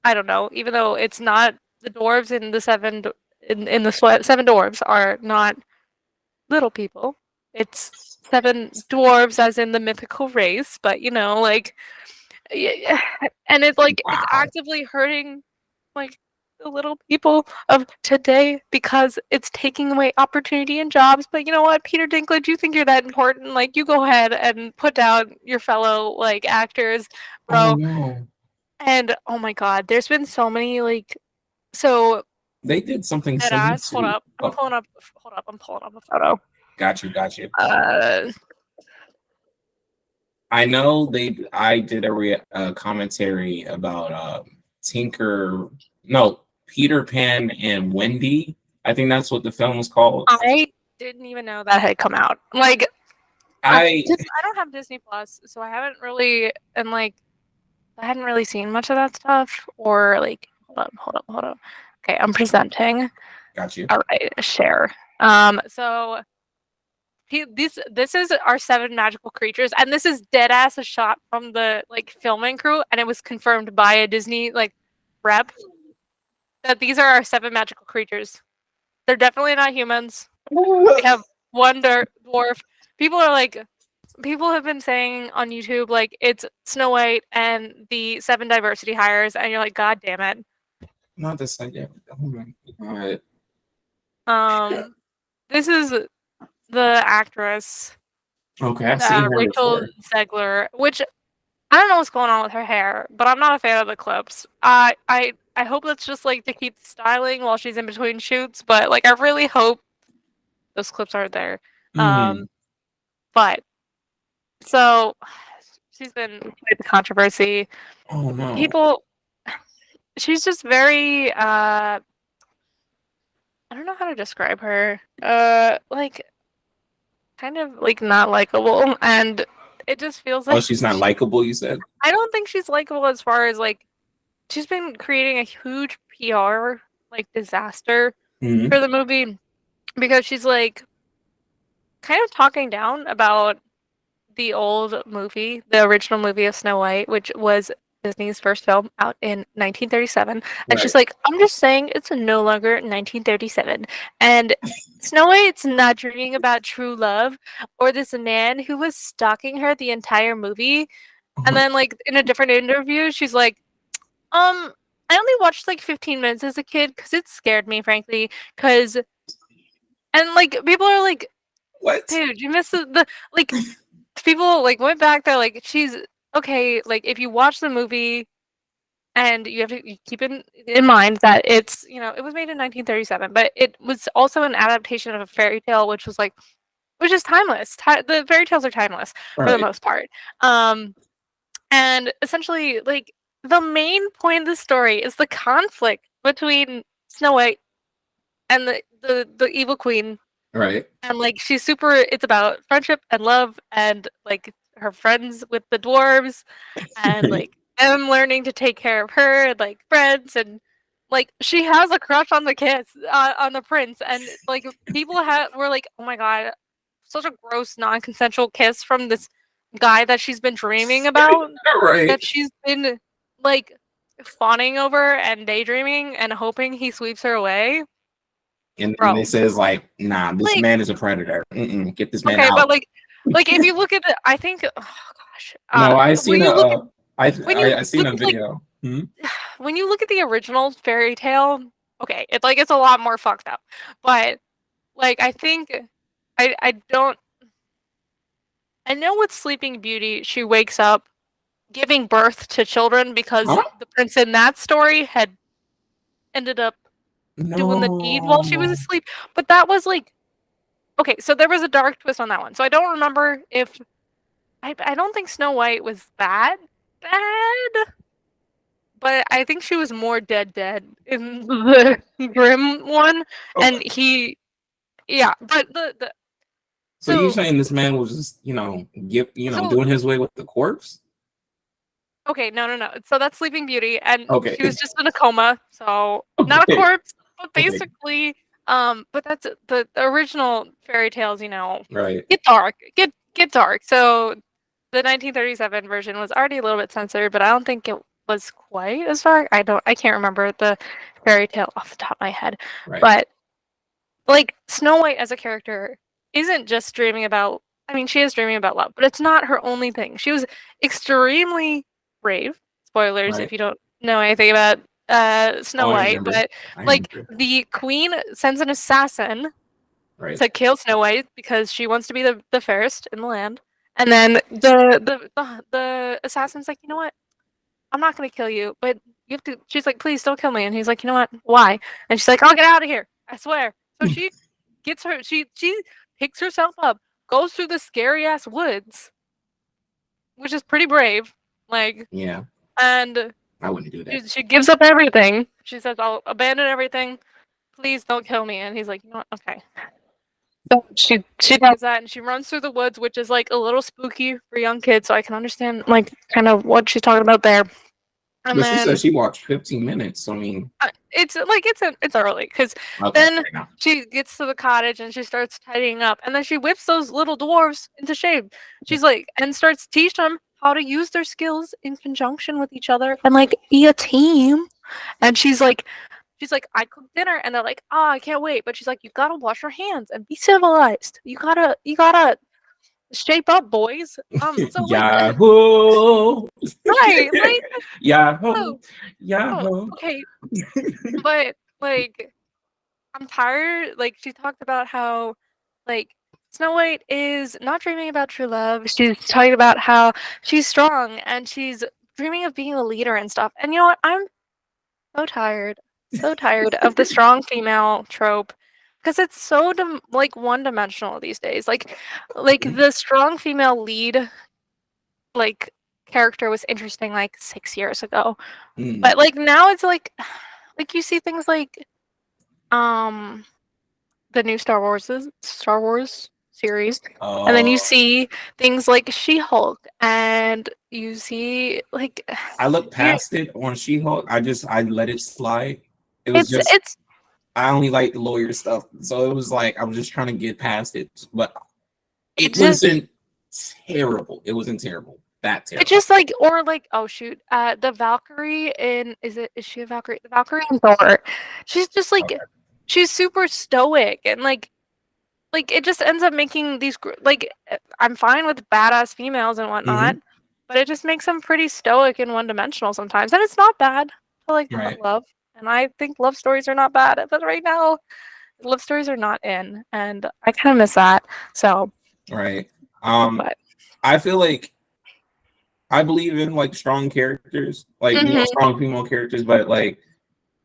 I don't know. Even though it's not the dwarves in the seven dwarves are not little people. It's 7 dwarves as in the mythical race, but you know, like, and it's like it's actively hurting like the little people of today because it's taking away opportunity and jobs. But you know what, Peter Dinklage, you think you're that important? Like, you go ahead and put down your fellow like actors, bro. Oh, no. And oh my god, there's been so many like, so they did something similar to. Hold up, I'm pulling up a photo. Got you. I know I did a commentary about Peter Pan and Wendy. I think that's what the film was called. I didn't even know that had come out. Like, I don't have Disney Plus, so I haven't really, and like, I hadn't really seen much of that stuff. Or like, hold up. Okay, I'm presenting. Got you. All right, share. So this is our 7 magical creatures, and this is dead ass a shot from the like filming crew, and it was confirmed by a Disney like rep that these are our 7 magical creatures. They're definitely not humans. They have one dwarf. People have been saying on YouTube like it's Snow White and the 7 diversity hires, and you're like, God damn it. Not this idea. Oh my God. This is the actress. Okay, I've seen her Rachel before. Zegler, which I don't know what's going on with her hair, but I'm not a fan of the clips. I hope that's just like to keep styling while she's in between shoots, but like I really hope those clips aren't there. But so she's been quite the controversy. Oh no. She's just very I don't know how to describe her. Like kind of like not likable, and it just feels like she's not likable, you said? I don't think she's likable as far as like she's been creating a huge PR like disaster for the movie because she's like kind of talking down about the old movie, the original movie of Snow White, which was Disney's first film out in 1937. And she's Right. like, I'm just saying it's no longer 1937. And Snow White's not dreaming about true love or this man who was stalking her the entire movie. And then, like, in a different interview, she's like, I only watched like 15 minutes as a kid because it scared me, frankly. Because, and like, people are like, What? dude, you missed the like, people like went back there like she's okay, like if you watch the movie and you have to keep in mind that it's, it was made in 1937, but it was also an adaptation of a fairy tale which is timeless. The fairy tales are timeless for the Right. most part. And essentially, like, the main point of the story is the conflict between Snow White and the evil queen. Right. And like it's about friendship and love and like her friends with the dwarves and like them learning to take care of her and like friends, and like she has a crush on on the prince, and like were like, oh my god, such a gross non-consensual kiss from this guy that she's been dreaming about, Right. that she's been like fawning over and daydreaming and hoping he sweeps her away. And then they Bro, says like, nah, this like, man is a predator. Get this man okay, out. but like if you look at I think, oh gosh, No, I when seen you look at I seen a like video. Hmm? when you look at the original fairy tale, okay, it's a lot more fucked up, but like I think I don't I know with Sleeping Beauty she wakes up giving birth to children because Huh? the prince in that story had ended up doing the deed while she was No. asleep, but that was like, okay, so there was a dark twist on that one. So I don't remember if I don't think Snow White was that bad, but I think she was more dead in the Grimm one, and yeah, but So you so saying this man was just, so doing his way with the corpse? okay, no. So that's Sleeping Beauty, and Okay. she was just in a coma, so not a Okay. corpse, but Okay. basically, but that's the original fairy tales, Right. get dark, get dark. So the 1937 version was already a little bit censored, but I don't think it was quite as dark. I can't remember the fairy tale off the top of my head, Right. but like Snow White as a character isn't just dreaming about. I mean, she is dreaming about love, but it's not her only thing. She was extremely brave. Spoilers if Right. you don't know anything about Snow Oh, I White, remember. but I like remember. the queen sends an assassin Right. to kill Snow White because she wants to be the fairest in the land. And then the assassin's like, you know what? I'm not gonna kill you, but you have to. She's like, please don't kill me. And he's like, you know what? Why? And she's like, I'll get out of here. I swear. So she she picks herself up, goes through the scary ass woods, which is pretty brave. Like, Yeah. and I wouldn't do that. she gives up everything. She says, I'll abandon everything. Please don't kill me. And he's like, you know what? Okay. So she does that, and she runs through the woods, which is like a little spooky for young kids. So I can understand like kind of what she's talking about there. And But she said then she watched 15 minutes. So I mean, it's like it's early because okay, then right now. she gets to the cottage and she starts tidying up, and then she whips those little dwarves into shape. She's like, and starts to teach them how to use their skills in conjunction with each other and like be a team. And she's like, I cook dinner, and they're like, oh, I can't wait. But she's like, you gotta wash your hands and be civilized. You gotta shape up, boys. So like, Yahoo! right, like, Yahoo! oh, Yahoo! okay, but like, I'm tired. Like, she talked about how, like, Snow White is not dreaming about true love. She's talking about how she's strong and she's dreaming of being a leader and stuff. And you know what? I'm so tired of the strong female trope because it's so like one-dimensional these days. Like the strong female lead like character was interesting like 6 years ago, but like now it's like you see things like um the new Star Wars series. And then you Oh, see things like She-Hulk, and you see like I looked you're, past it on She-Hulk. I let it slide. It was just it's I only like the lawyer stuff, so it was like I was just trying to get past it. But It wasn't terrible. It wasn't terrible. That terrible. It's just like, or like, oh shoot, the Valkyrie in is she a Valkyrie? The Valkyrie in Thor. She's just like, Okay. she's super stoic and like it just ends up making these like I'm fine with badass females and whatnot, but it just makes them pretty stoic and one dimensional sometimes, and it's not bad to like Right. love. And I think love stories are not bad, but right now love stories are not in, and I kind of miss that. So Right. but I feel like I believe in like strong characters, like strong female characters, but like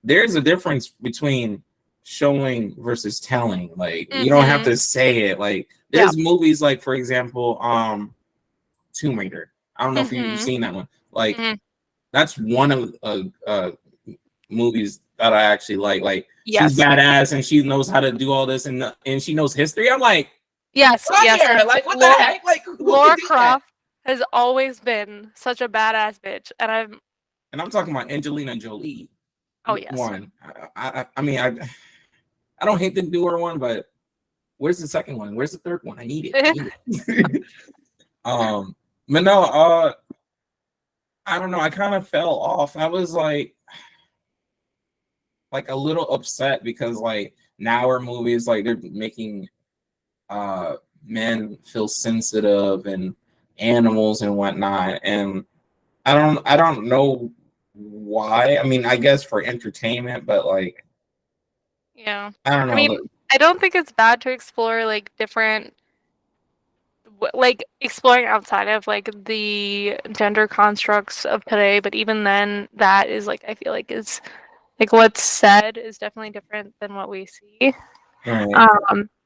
there's a difference between showing versus telling. Like you don't have to say it. Like there's movies like, for example, Tomb Raider. I don't know if you've seen that one. Like that's one of movies that I actually like. Like she's badass and she knows how to do all this and she knows history. I'm like, yes. like what the heck? Like Laura Croft has always been such a badass bitch, and I'm talking about Angelina Jolie. Oh yes. One. I mean I don't hate the newer one, but where's the second one? Where's the third one? I need it. But no, I don't know. I kind of fell off. I was like a little upset because like now our movies like they're making men feel sensitive and animals and whatnot, and I don't know why. I mean, I guess for entertainment, but like yeah. I don't know. I mean, I don't think it's bad to explore like different like exploring outside of like the gender constructs of today, but even then that is like I feel like is like what's said is definitely different than what we see. Right.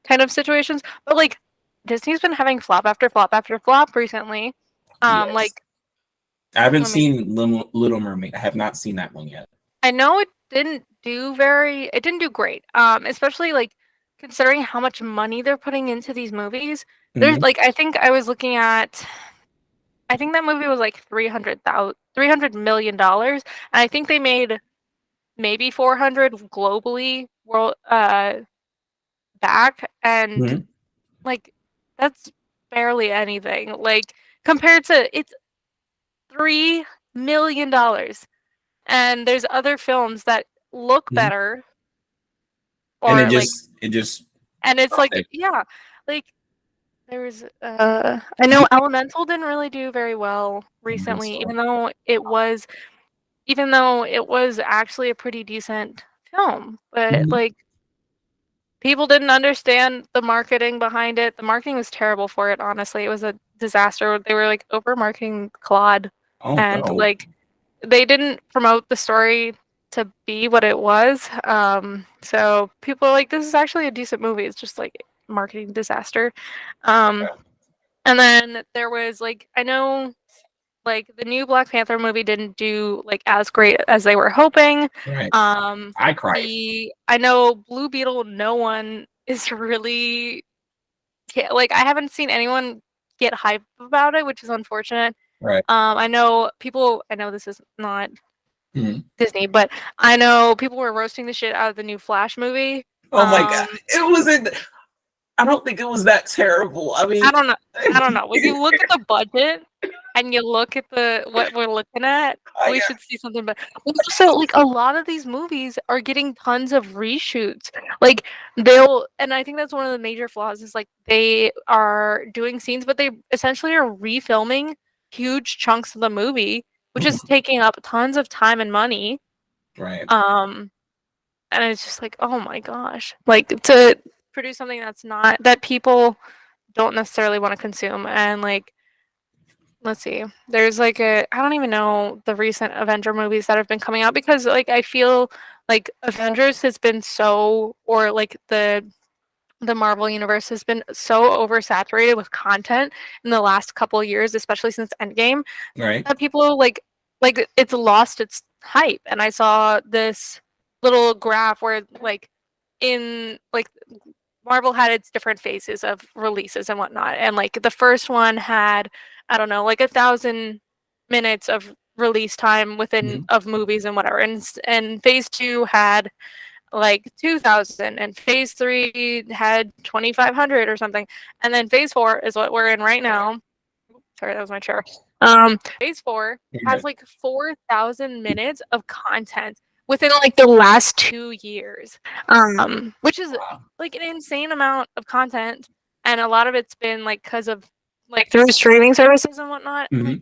Kind of situations. But like Disney's been having flop after flop after flop recently. Yes. Like I haven't seen Little Mermaid. I have not seen that one yet. I know it didn't do great. Especially like considering how much money they're putting into these movies. There's like I think I was looking at I think that movie was like $300 million, and I think they made maybe 400 globally world back, and like that's barely anything. Like compared to it's $3 million, and there's other films that look better, or and like it just and it's like yeah, like there was I know Elemental didn't really do very well recently, even though it was actually a pretty decent film, but like people didn't understand the marketing behind it. The marketing was terrible for it, honestly. It was a disaster. They were like over marketing Claude, and like they didn't promote the story to be what it was. So people are like, this is actually a decent movie. It's just like marketing disaster. And then there was like I know like the new Black Panther movie didn't do like as great as they were hoping. Right. I cried. I know Blue Beetle. No one is really like I haven't seen anyone get hype about it, which is unfortunate. Right. I know people. I know this is not Disney, but I know people were roasting the shit out of the new Flash movie. Oh my god, it wasn't. I don't think it was that terrible. I mean, I don't know. When you look at the budget and you look at what we're looking at, we should see something. But also, like a lot of these movies are getting tons of reshoots. Like and I think that's one of the major flaws is like they are doing scenes, but they essentially are refilming huge chunks of the movie, which is taking up tons of time and money. Right. And it's just like, oh my gosh, like to produce something that people don't necessarily want to consume. And like let's see, there's like I don't even know the recent Avenger movies that have been coming out, because like I feel like Avengers has been or like the Marvel universe has been so oversaturated with content in the last couple of years, especially since Endgame, that people like it's lost its hype. And I saw this little graph where like in like Marvel had its different phases of releases and whatnot, and like the first one had I don't know like 1,000 minutes of release time within of movies and whatever, and phase 2 had like 2,000, and Phase 3 had 2,500 or something, and then Phase 4 is what we're in right now. Sorry, that was my chair. Phase 4 has like 4,000 minutes of content within like the last 2 years, which is like an insane amount of content, and a lot of it's been like because of like through streaming services and whatnot. Like,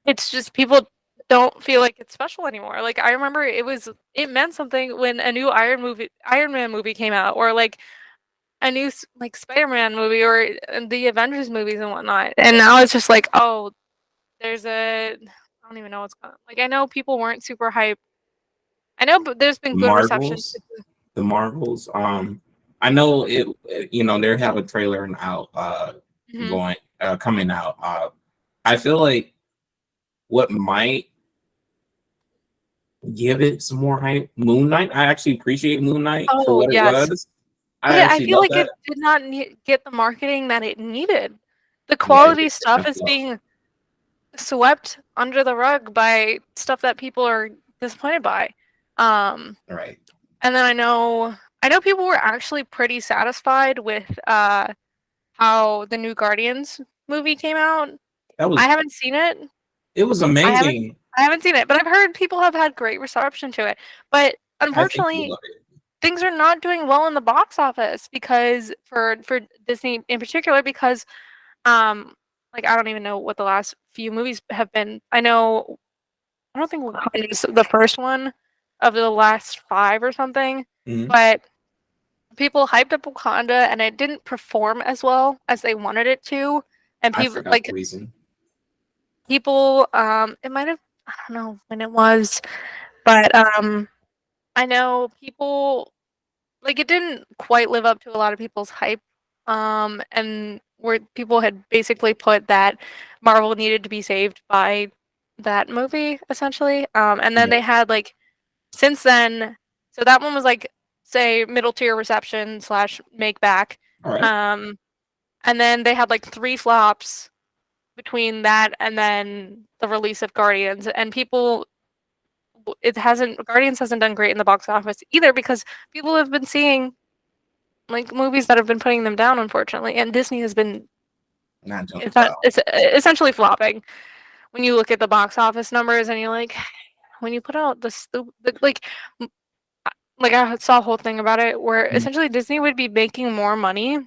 it's just people don't feel like it's special anymore. Like I remember it meant something when a new Iron Man movie came out, or like a new like Spider-Man movie, or the Avengers movies and whatnot. And now it's just like, oh, I don't even know what's going on. Like I know people weren't super hyped. I know, but there's been good reception. The Marvels. I know it. You know, they have a trailer out, coming out. I feel like what might give it some more hype. Moon Knight. I actually appreciate Moon Knight for what it was. I feel like it did not get the marketing that it needed. The quality stuff is being swept under the rug by stuff that people are disappointed by. Right. And then I know people were actually pretty satisfied with how the new Guardians movie came out. I haven't seen it. It was amazing. I haven't seen it, but I've heard people have had great reception to it. But unfortunately, things are not doing well in the box office because for Disney in particular, because like I don't even know what the last few movies have been. I don't think Wakanda is the first one of the last 5 or something, but people hyped up Wakanda and it didn't perform as well as they wanted it to, and people like the reason. People it might have, I don't know when it was, but I know people like it didn't quite live up to a lot of people's hype, and where people had basically put that Marvel needed to be saved by that movie essentially, and then they had like since then, so that one was like say middle tier reception / make back, and then they had like 3 flops between that and then the release of Guardians, and Guardians hasn't done great in the box office either because people have been seeing like movies that have been putting them down, unfortunately, and Disney has been it's essentially flopping. When you look at the box office numbers and you're like, when you put out like I saw a whole thing about it where essentially Disney would be making more money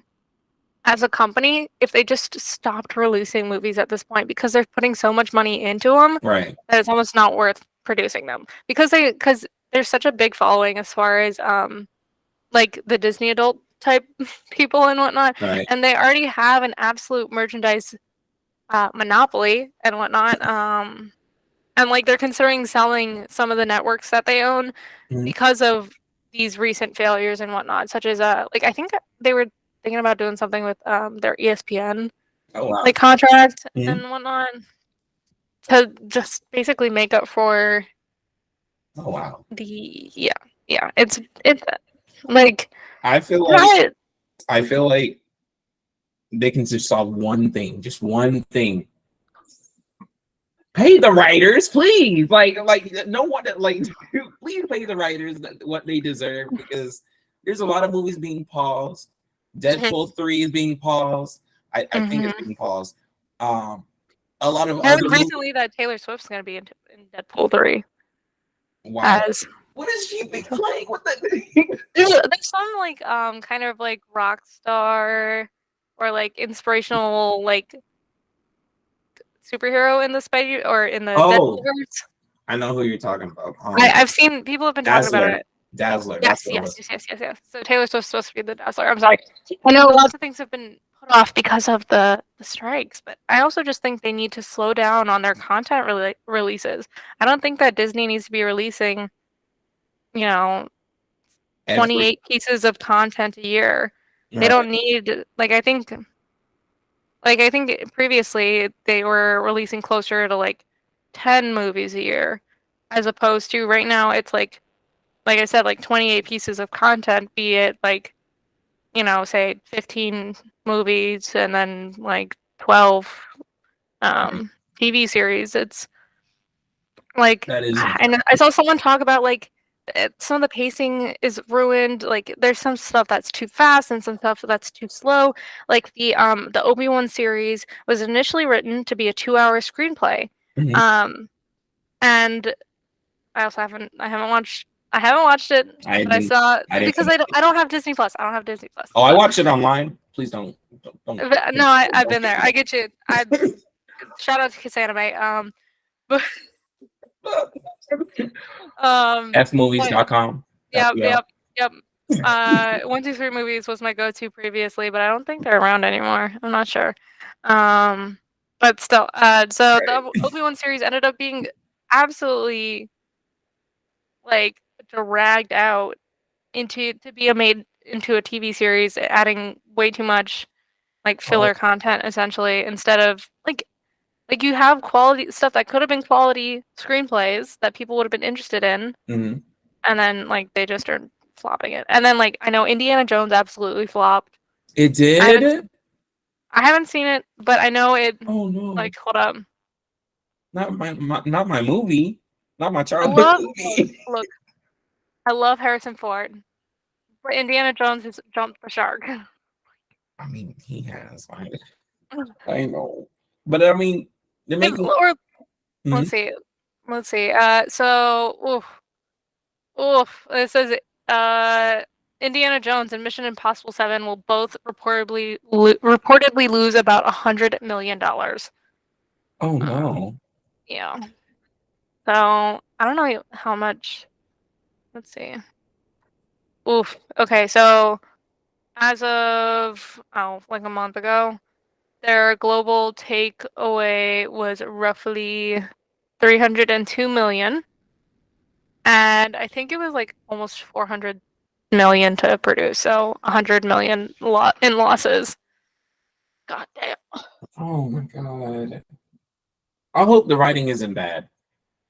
as a company if they just stopped releasing movies at this point, because they're putting so much money into them that it's almost not worth producing them, because there's such a big following as far as like the Disney adult type people and whatnot, and they already have an absolute merchandise monopoly and whatnot, and like they're considering selling some of the networks that they own because of these recent failures and whatnot, such as like I think they were thinking about doing something with their ESPN like contract and whatnot to just basically make up for it's like I feel like they can just solve one thing, just one thing. Pay the writers, please. Like no one like please pay the writers what they deserve, because there's a lot of movies being paused. Deadpool 3 is being paused. I think it's being paused. A lot of other recently that Taylor Swift's gonna be in Deadpool 3. Wow. What is she playing with that? There's some like kind of like rock star or like inspirational like superhero in the Spidey or in the Deadpoolverse. I know who you're talking about. I've seen people have been talking about it. Dazzler. Yes. So Taylor Swift's supposed to be the Dazzler. I'm sorry. I know lots of things have been put off because of the strikes, but I also just think they need to slow down on their content releases. I don't think that Disney needs to be releasing, 28 pieces of content a year. They don't need I think previously they were releasing closer to like 10 movies a year, as opposed to right now it's like I said, like 28 pieces of content, be it like, say 15 movies and then like 12 TV series. It's like, and I saw someone talk about like some of the pacing is ruined. Like there's some stuff that's too fast and some stuff that's too slow. Like the Obi-Wan series was initially written to be a 2-hour screenplay. Mhm. And I haven't watched it, I but I didn't. saw I didn't because finish it. I don't have Disney Plus. I don't have Disney Plus. Oh, I So watched it online. Please don't. but, no, I've been there. I get you. I shout out to Kiss Anime. But but fmovies.com. yep, Yeah. yep, yep. 123 Movies was my go-to previously, but I don't think they're around anymore. I'm not sure. But still, so the Right. Obi-Wan series ended up being absolutely like dragged out into to be made into a TV series, adding way too much like Oh. filler content essentially instead of like you have quality stuff that could have been quality screenplays that people would have been interested in, Mhm. and then like they just are flopping it. And then like I know Indiana Jones absolutely flopped. It I haven't did. I haven't seen it, but I know it. Oh no, Like hold up, not my movie, not my I childhood love movie. look I love Harrison Ford, but Indiana Jones has jumped the shark. I mean, he has. I know, but I mean, they're making. Or let's Mhm. see, let's see. So oof, it says Indiana Jones and Mission Impossible 7 will both reportedly lose about $100 million. Oh Uh, no. yeah. So I don't know how much. Let's see. Oof. Okay, so as of like a month ago, their global takeaway was roughly 302 million, and I think it was like almost 400 million to produce, so 100 million in losses. God damn. Oh my god. I hope the writing isn't bad.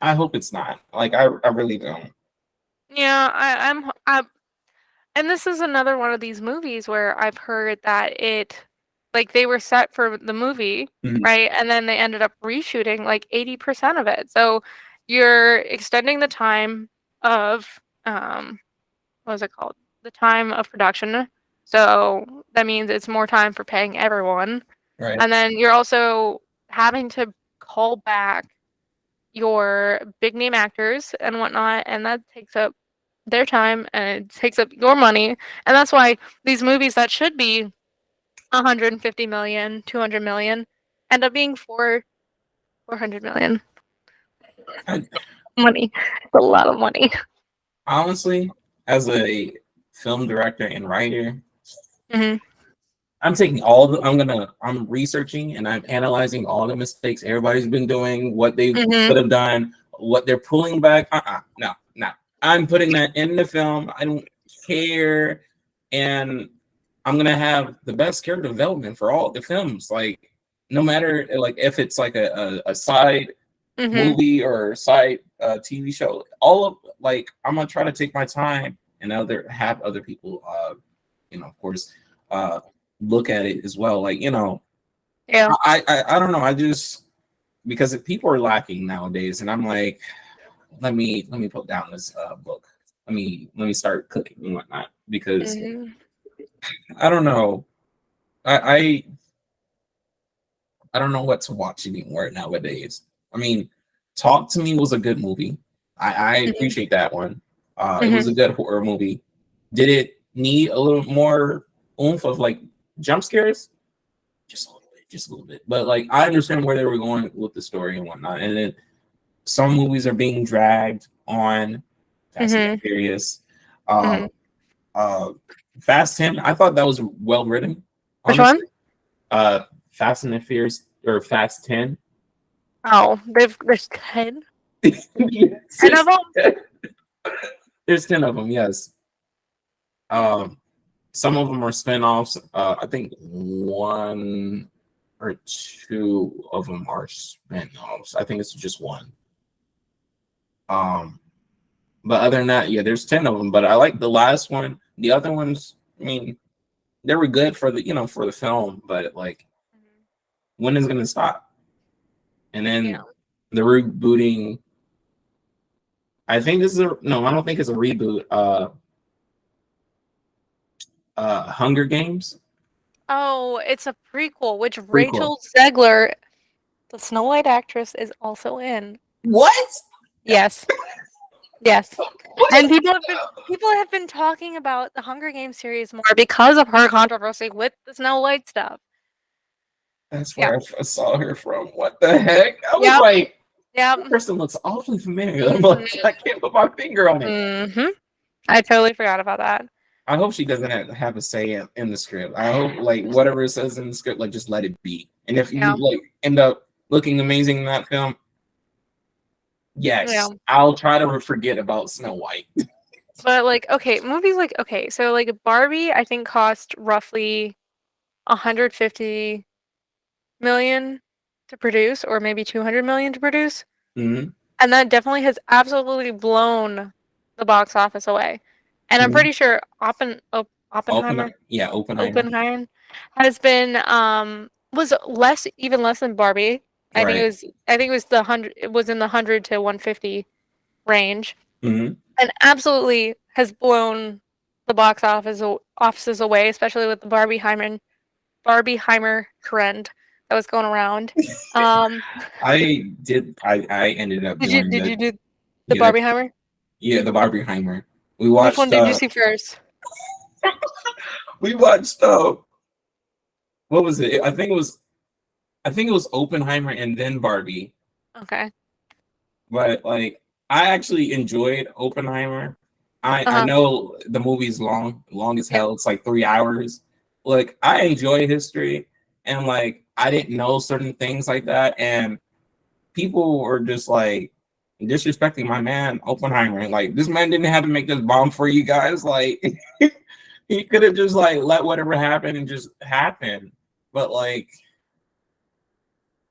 I hope it's not. Like I really don't. Yeah, and this is another one of these movies where I've heard that like they were set for the movie, Mhm. right? And then they ended up reshooting like 80% of it. So you're extending the time of, what was it called? The time of production. So that means it's more time for paying everyone. Right. And then you're also having to call back your big name actors and whatnot, and that takes up their time and it takes up your money. And that's why these movies that should be 150 million, 200 million end up being 400 million. I, Money. It's a lot of money. honestly, as a film director and writer, Hmm. I'm taking I'm researching and I'm analyzing all the mistakes everybody's been doing, what they Hmm. could have done, what they're pulling back. No, no. I'm putting that in the film. I don't care. And I'm gonna have the best character development for all the films. Like no matter like if it's like a side Hmm. movie or side TV show, all of like I'm gonna try to take my time and have other people of course uh look at it as well. Like, Yeah. I don't know. I just because people are lacking nowadays, and I'm like, let me put down this book. Let me start cooking and whatnot because Hmm. I don't know. I I don't know what to watch anymore nowadays. I mean, Talk to Me was a good movie. I Hmm. appreciate that one. It was Hmm. a good horror movie. Did it need a little more oomph of like jump scares? Just a little bit. But like I understand where they were going with the story and whatnot. And then some movies are being dragged on. Fast and Hmm. Furious. Hmm. Um, uh, Fast 10. I thought that was well written, Which one? honestly. Fast and the Furious or Fast 10. Oh, there's 10. Yes, 10 of them? there's 10 of them. Yes. Um, some of them are spin-offs. I think one or two of them are spin-offs. I think it's just one. Um, but other than that, yeah, there's 10 of them. But I like the last one. The other ones, I mean, they were good for the film, but like, Mhm. when is it gonna stop? And Yeah. then the rebooting. I think this is no. I don't think it's a reboot. Hunger Games Oh, it's a prequel, which prequel. Rachel Zegler, the Snow White actress, is also in. What? Yes, yes. What? And people have been talking about the Hunger Games series more because of her controversy with the Snow White stuff. That's Yeah. where I saw her from. What the heck? I was Yep. like, Yep. that person looks awfully familiar. I'm like, I can't put my finger on it. Mm-hmm. I totally forgot about that. I hope she doesn't have a say in the script. I hope like whatever it says in the script, like just let it be. And if you Yeah. like end up looking amazing in that film, yes, Yeah. I'll try to forget about Snow White. But like, okay, movies like so like Barbie, I think cost roughly 150 million to produce, or maybe 200 million to produce. Mhm, And that definitely has absolutely blown the box office away. And I'm mhm. pretty sure Oppenheimer Yeah, Oppenheimer. Oppenheimer has been was less, even less than Barbie. Right. I think it was the 100, it was in the 100 to 150 range, Mhm. and absolutely has blown the box offices away, especially with the Barbieheimer trend that was going around. Um, I ended up doing did you do the yeah, Barbieheimer? the Barbieheimer. We Which one watched did you see first? we watched what was it? I think it was Oppenheimer and then Barbie. Okay. But like I actually enjoyed Oppenheimer. I Uh-huh. know the movie's long as Yep. hell. It's like 3 hours. Like I enjoy history and like I didn't know certain things like that. And people were just like disrespecting my man Oppenheimer. Like this man didn't have to make this bomb for you guys. Like he could have just like let whatever happen and just happen. But like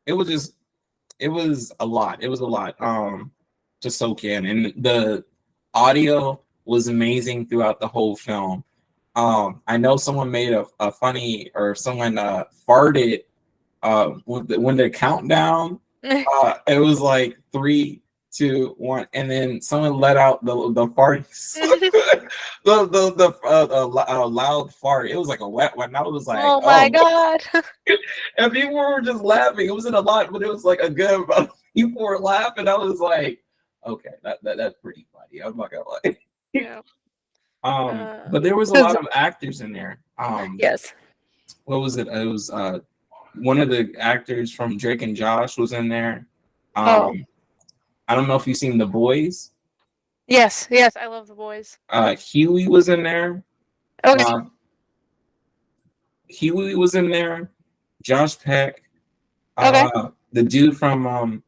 it was just it was a lot. It was a lot to soak in. And the audio was amazing throughout the whole film. I know someone made a funny or someone farted when the countdown it was like 3, 2, 1, and then someone let out the fart, loud fart. It was like a wet one. I was like, Oh my oh, God. and people were just laughing. It wasn't a lot, but it was like a good amount of people were laughing. I was like, okay, that's pretty funny. I'm not gonna lie. Yeah. But there was a 'Cause lot of actors in there. yes. What was it? It was one of the actors from Drake and Josh was in there. Oh. I don't know if you've seen The Boys. Yes. Yes. I love The Boys. Huey was in there. Okay. Uh, Huey was in there. Josh Peck. Okay. The dude from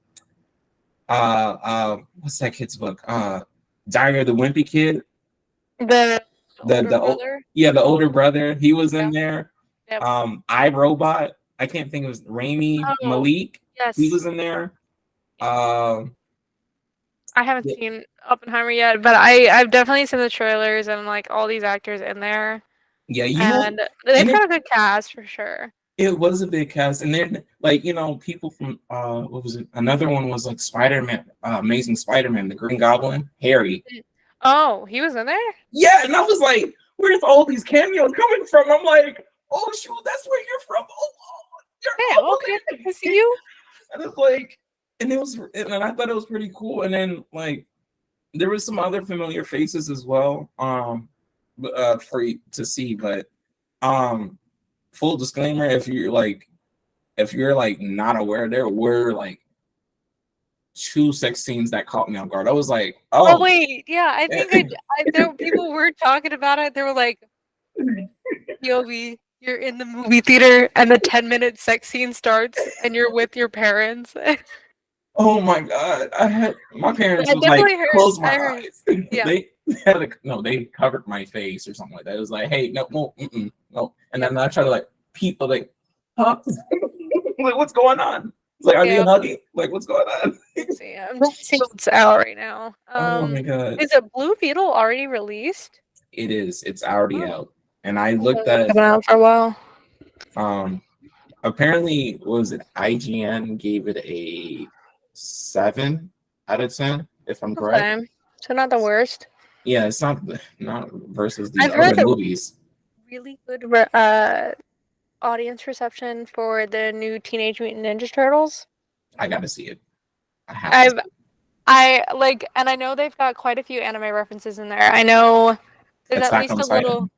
what's that kid's book? Diary of the Wimpy Kid. The older The brother. yeah, the older brother. He was in Yep. there. Yep. iRobot. I can't think of his Rami Oh, Malik. He yes. was in there. Um, I haven't yeah, seen Oppenheimer yet, but I've definitely seen the trailers and like all these actors in there, yeah, and they've and got a good cast for sure. it was a big cast, and then like people from what was it? Another one was like Spider-Man, Amazing Spider-Man, the Green Goblin, Harry. Oh, he was in there? Yeah, and I was like, where's all these cameos coming from? I'm like, oh shoot, that's where you're from. You're Yeah, all okay. in. I see you. And it's like, and I thought it was pretty cool. And then like, there was some other familiar faces as well, for you to see. But full disclaimer, if you're like not aware, there were like 2 sex scenes that caught me off guard. I was like, Oh oh. wait, yeah, I think there people were talking about it. They were like, Yovi, you're in the movie theater and the 10-minute sex scene starts and you're with your parents. Oh my god! My parents I was like, definitely heard. close my I heard. eyes. Yeah. they had no, they covered my face or something like that. It was like, hey, no, no, no. And Yep. then I try to like people like, huh? Like, what's going on? It's like, are they Yeah. hugging? Like, what's going on? Let's see. I'm just seeing what's out right now. Oh my god! Is it Blue Beetle already released? It is. It's already Oh, out. And I I thought looked it was at coming out for a while. um apparently what was it? IGN gave it a 7 out of 10, if I'm correct. Okay. so not the worst. Yeah, it's not versus the I've heard other that movies. really good audience reception for the new Teenage Mutant Ninja Turtles. I gotta see it. I have to. And I know they've got quite a few anime references in there. I know there's at Attack least on a little. Titan.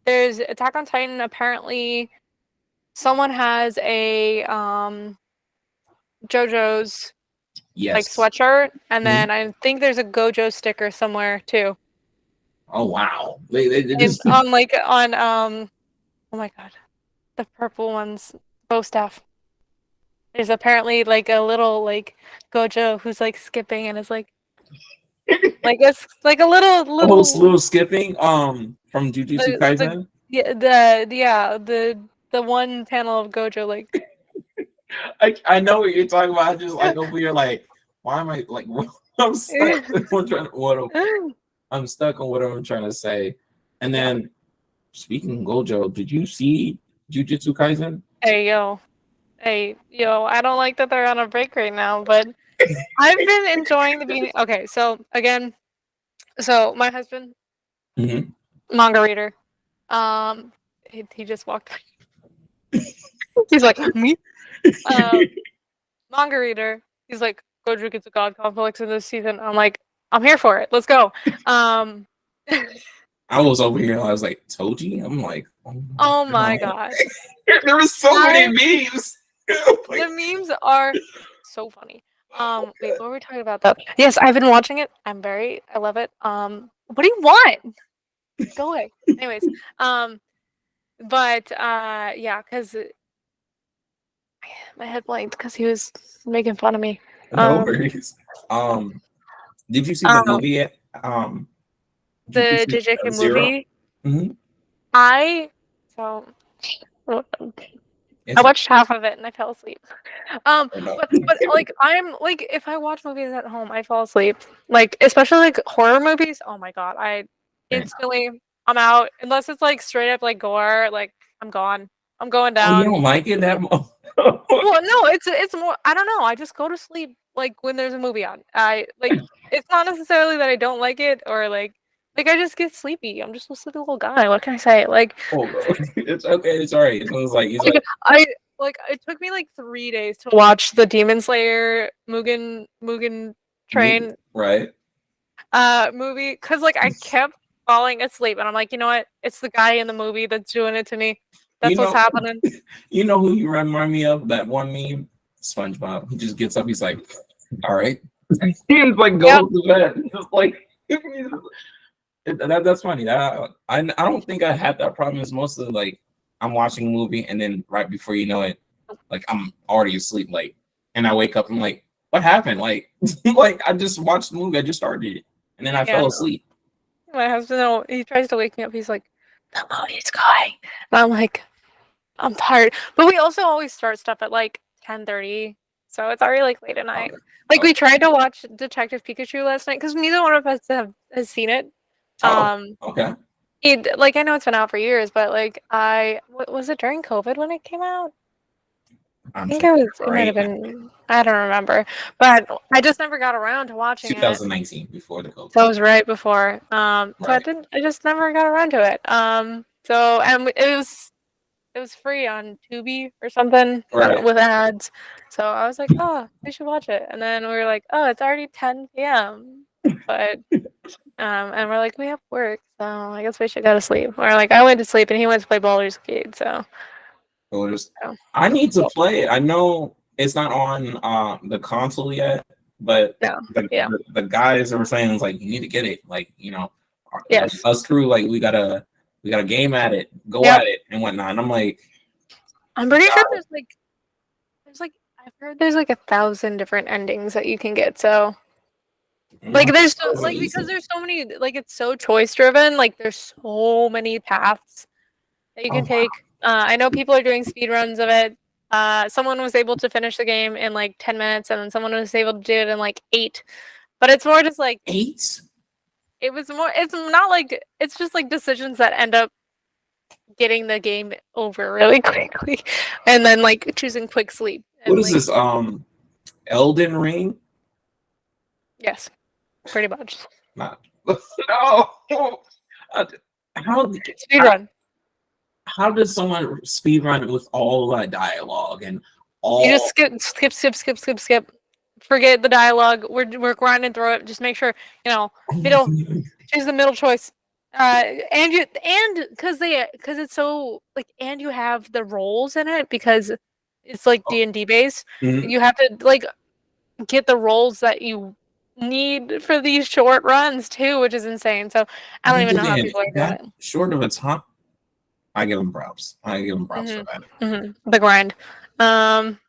There's Attack on Titan. Apparently, someone has a JoJo's like Yes. sweatshirt, and Mhm. then I think there's a Gojo sticker somewhere too. Oh wow. They And just on oh my god, the purple ones, bow staff. There's apparently like a little like Gojo who's like skipping and is like it's like a oh, little little skipping from Jujutsu the Kaisen. the one panel of Gojo like I know what you're talking about. I just like over here like why am I like I'm stuck. I'm stuck on what I'm trying to say. And then speaking of Gojo, did you see Jujutsu Kaisen? Hey yo. Hey yo, I don't like that they're on a break right now, but I've been enjoying the beginning. Okay, so again, so my husband, Mhm. manga reader, he just walked by. He's like, me? Manga reader. He's like, Gojo gets a god complex in this season. I'm like, I'm here for it. Let's go. Um, I was over here. I was like, Toji. I'm like, oh my God. god, There was so many memes. the memes are so funny. Wait, what were we talking about though? Yes, I've been watching it. I love it. What do you want? Go away. Anyways, but yeah, because my head blanked because he was making fun of me. No worries. Did you see the movie yet? The Jujutsu JJK Zero. movie. Mm-hmm. I so I It's watched half of it and I fell asleep. no. But like I'm like if I watch movies at home, I fall asleep. Like especially like horror movies. Oh my god, I instantly I'm out unless it's like straight up like gore. Like I'm gone. I'm going Oh, you down. don't like it that much? Well, no, it's more. I don't know. I just go to sleep like when there's a movie on. I like it's not necessarily that I don't like it or like I just get sleepy. I'm just a sleepy little guy. What can I say? Oh, bro. It's okay. It's all right. It was like he's Like like, I like it took me like 3 days to watch the Demon Slayer Mugen Train right. movie because like I kept falling asleep and I'm like, you know what? It's the guy in the movie that's doing it to me. You That's what's know, happening. you know who you remind me of? That one meme, SpongeBob. He just gets up. He's like, all right. He's like Yep. goes to bed. Just like that's funny. I don't think I had that problem. It's mostly like I'm watching a movie and then right before you know it, like I'm already asleep. Like, and I wake up. I'm like, what happened? Like, like I just watched the movie. I just started it, and then I Yeah. fell asleep. My husband, he tries to wake me up. He's like, the movie's going. And I'm like, I'm tired. But we also always start stuff at like 10:30. So it's already like late at night. Like we tried to watch Detective Pikachu last night because neither one of us has seen it. Okay. Like I know it's been out for years, but like was it during COVID when it came out? I think it might have been, I don't remember. But I just never got around to watching it. 2019 before the COVID. So it was right before. So Right. I just never got around to it. So and it was free on Tubi or something Right. with ads. So I was like, oh, we should watch it. And then we were like, oh, it's already 10 p.m. But and we're like, we have work, so I guess we should go to sleep. Or like I went to sleep and he went to play Baldur's Gate. So I need to play it. I know it's not on the console yet, but the guys are saying it's like you need to get it. Like, you know, yes, us crew, like we gotta game at it, go at it and whatnot. And I'm like, I'm pretty sure there's like I've heard there's like 1,000 different endings that you can get. So like there's so, like because there's so many, like it's so choice driven, like there's so many paths that you can take. I know people are doing speed runs of it. Someone was able to finish the game in like 10 minutes and then someone was able to do it in like 8. But it's more just like 8. It's not like it's just like decisions that end up getting the game over really quickly and then like choosing quick sleep. And, what is this? Elden Ring? Yes, pretty much. Not no. Uh, How Speed run. how does someone speed run with all that dialogue and You just all? skip. Forget the dialogue. We're grinding through it. Just make sure middle. Choose the middle choice. And because it's so like, and you have the roles in it because it's like D&D based. Mhm. You have to like get the roles that you need for these short runs too, which is insane. So I don't even know how Man, people are that doing short of a time, I give them props. I give them props for it. that. The grind. Um,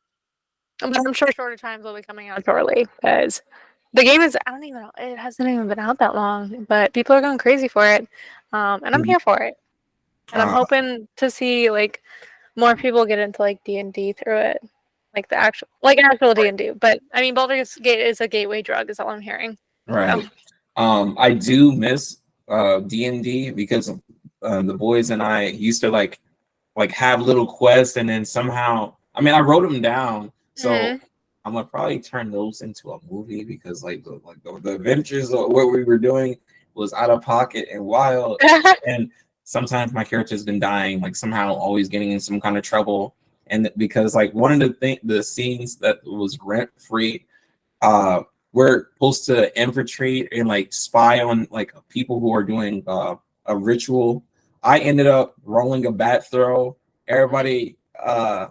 but I'm sure shorter times will be coming out shortly because the game is, I don't even know, it hasn't even been out that long, but people are going crazy for it. And I'm Mhm. here for it. And I'm Uh, hoping to see like more people get into like D&D through it. Like the actual D&D. But I mean Baldur's Gate is a gateway drug, is all I'm hearing. So right. I do miss D&D because the boys and I used to like have little quests, and then somehow, I mean, I wrote them down, so mhm. I'm gonna probably turn those into a movie because the adventures of what we were doing was out of pocket and wild, and sometimes my character's been dying, like somehow always getting in some kind of trouble, and because like one of the scenes that was rent free, uh we're supposed to infiltrate and like spy on like people who are doing a ritual. I ended up rolling a bat throw. Everybody, my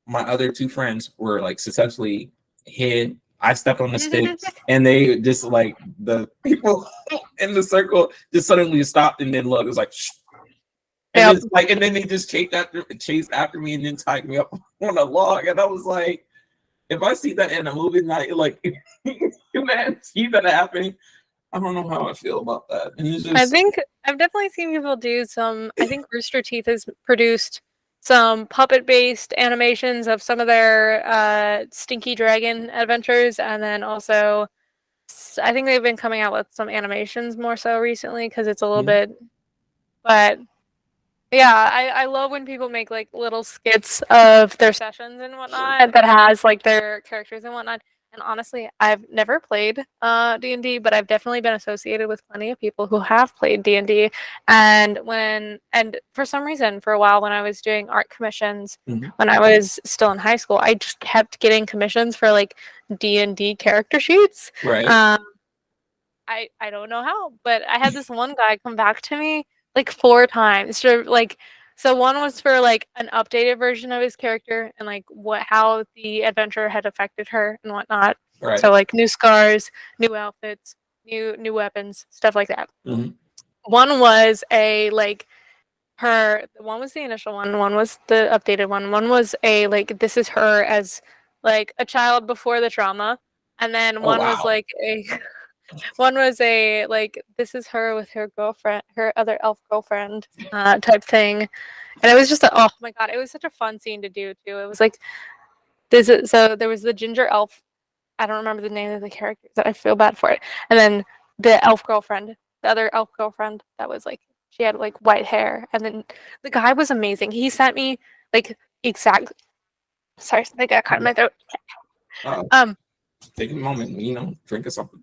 other two friends were like successfully hid. I stepped on the stick, and they just like the people in the circle just suddenly stopped and then looked. It was like, shh. And Yep. then they just chased after me and then tied me up on a log, and I was like, if I see that in a movie, like man, see that happening, I don't know how I feel about that. And it's I just think I've definitely seen people do some. I think Rooster Teeth has produced some puppet-based animations of some of their Stinky Dragon adventures, and then also I think they've been coming out with some animations more so recently because it's a little mhm, bit. But yeah, I love when people make like little skits of their sessions and whatnot that has like their characters and whatnot. And honestly, I've never played D&D, but I've definitely been associated with plenty of people who have played D&D. And for some reason, for a while when I was doing art commissions mhm, when I was still in high school, I just kept getting commissions for like D&D character sheets. right, Um, I don't know how, but I had this one guy come back to me like 4 times. So one was for like an updated version of his character and like how the adventure had affected her and whatnot. So right, like new scars, new outfits, new weapons, stuff like that. mhm, One was a like her one was the initial one was the updated one was a like this is her as like a child before the trauma, and then oh one was wow, like a one was a like this is her with her girlfriend, her other elf girlfriend, type thing, and it was just oh my god, it was such a fun scene to do too. It was like so there was the ginger elf. I don't remember the name of the character. That I feel bad for it. And then the elf girlfriend, the other elf girlfriend, that was like she had like white hair, and then the guy was amazing. He sent me like exactly. Sorry, something got caught in my throat. uh, Um, take a moment, drink us something.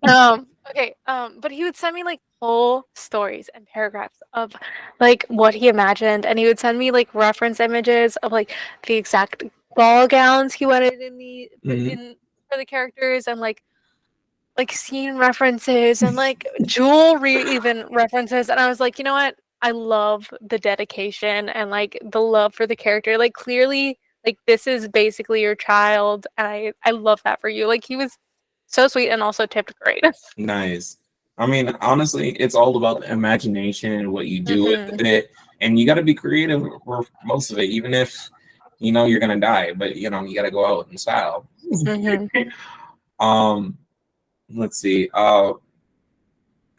Okay. But he would send me like whole stories and paragraphs of like what he imagined, and he would send me like reference images of like the exact ball gowns he wanted in Mhm. in for the characters, and like scene references and like jewelry even references. And I was like, you know what? I love the dedication and like the love for the character. Like clearly, like this is basically your child, and I love that for you. Like he was so sweet and also tipped great. Nice. I mean, honestly, it's all about the imagination and what you do with hmm it, and you got to be creative for most of it, even if you're gonna die, but you got to go out in style. hmm um, let's see.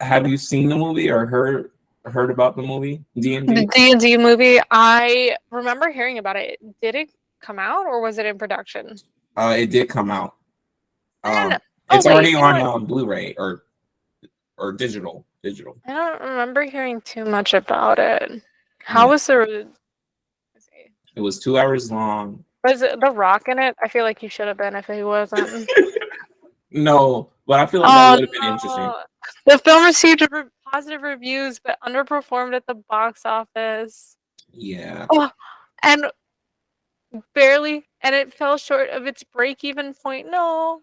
Have you seen the movie or heard about the movie The D&D? D&D movie, I remember hearing about it. Did it come out or was it in production? It did come out. I don't know. Oh It's wait, already you know on what? Blu-ray or digital. Digital. I don't remember hearing too much about it. How Yeah, was the let's see. it was 2 hours long. Was it The Rock in it? I feel like he should have been if he wasn't. No, but I feel like that Oh would have been no. interesting. The film received positive reviews, but underperformed at the box office. Yeah. Oh, and barely, and it fell short of its break-even point. No.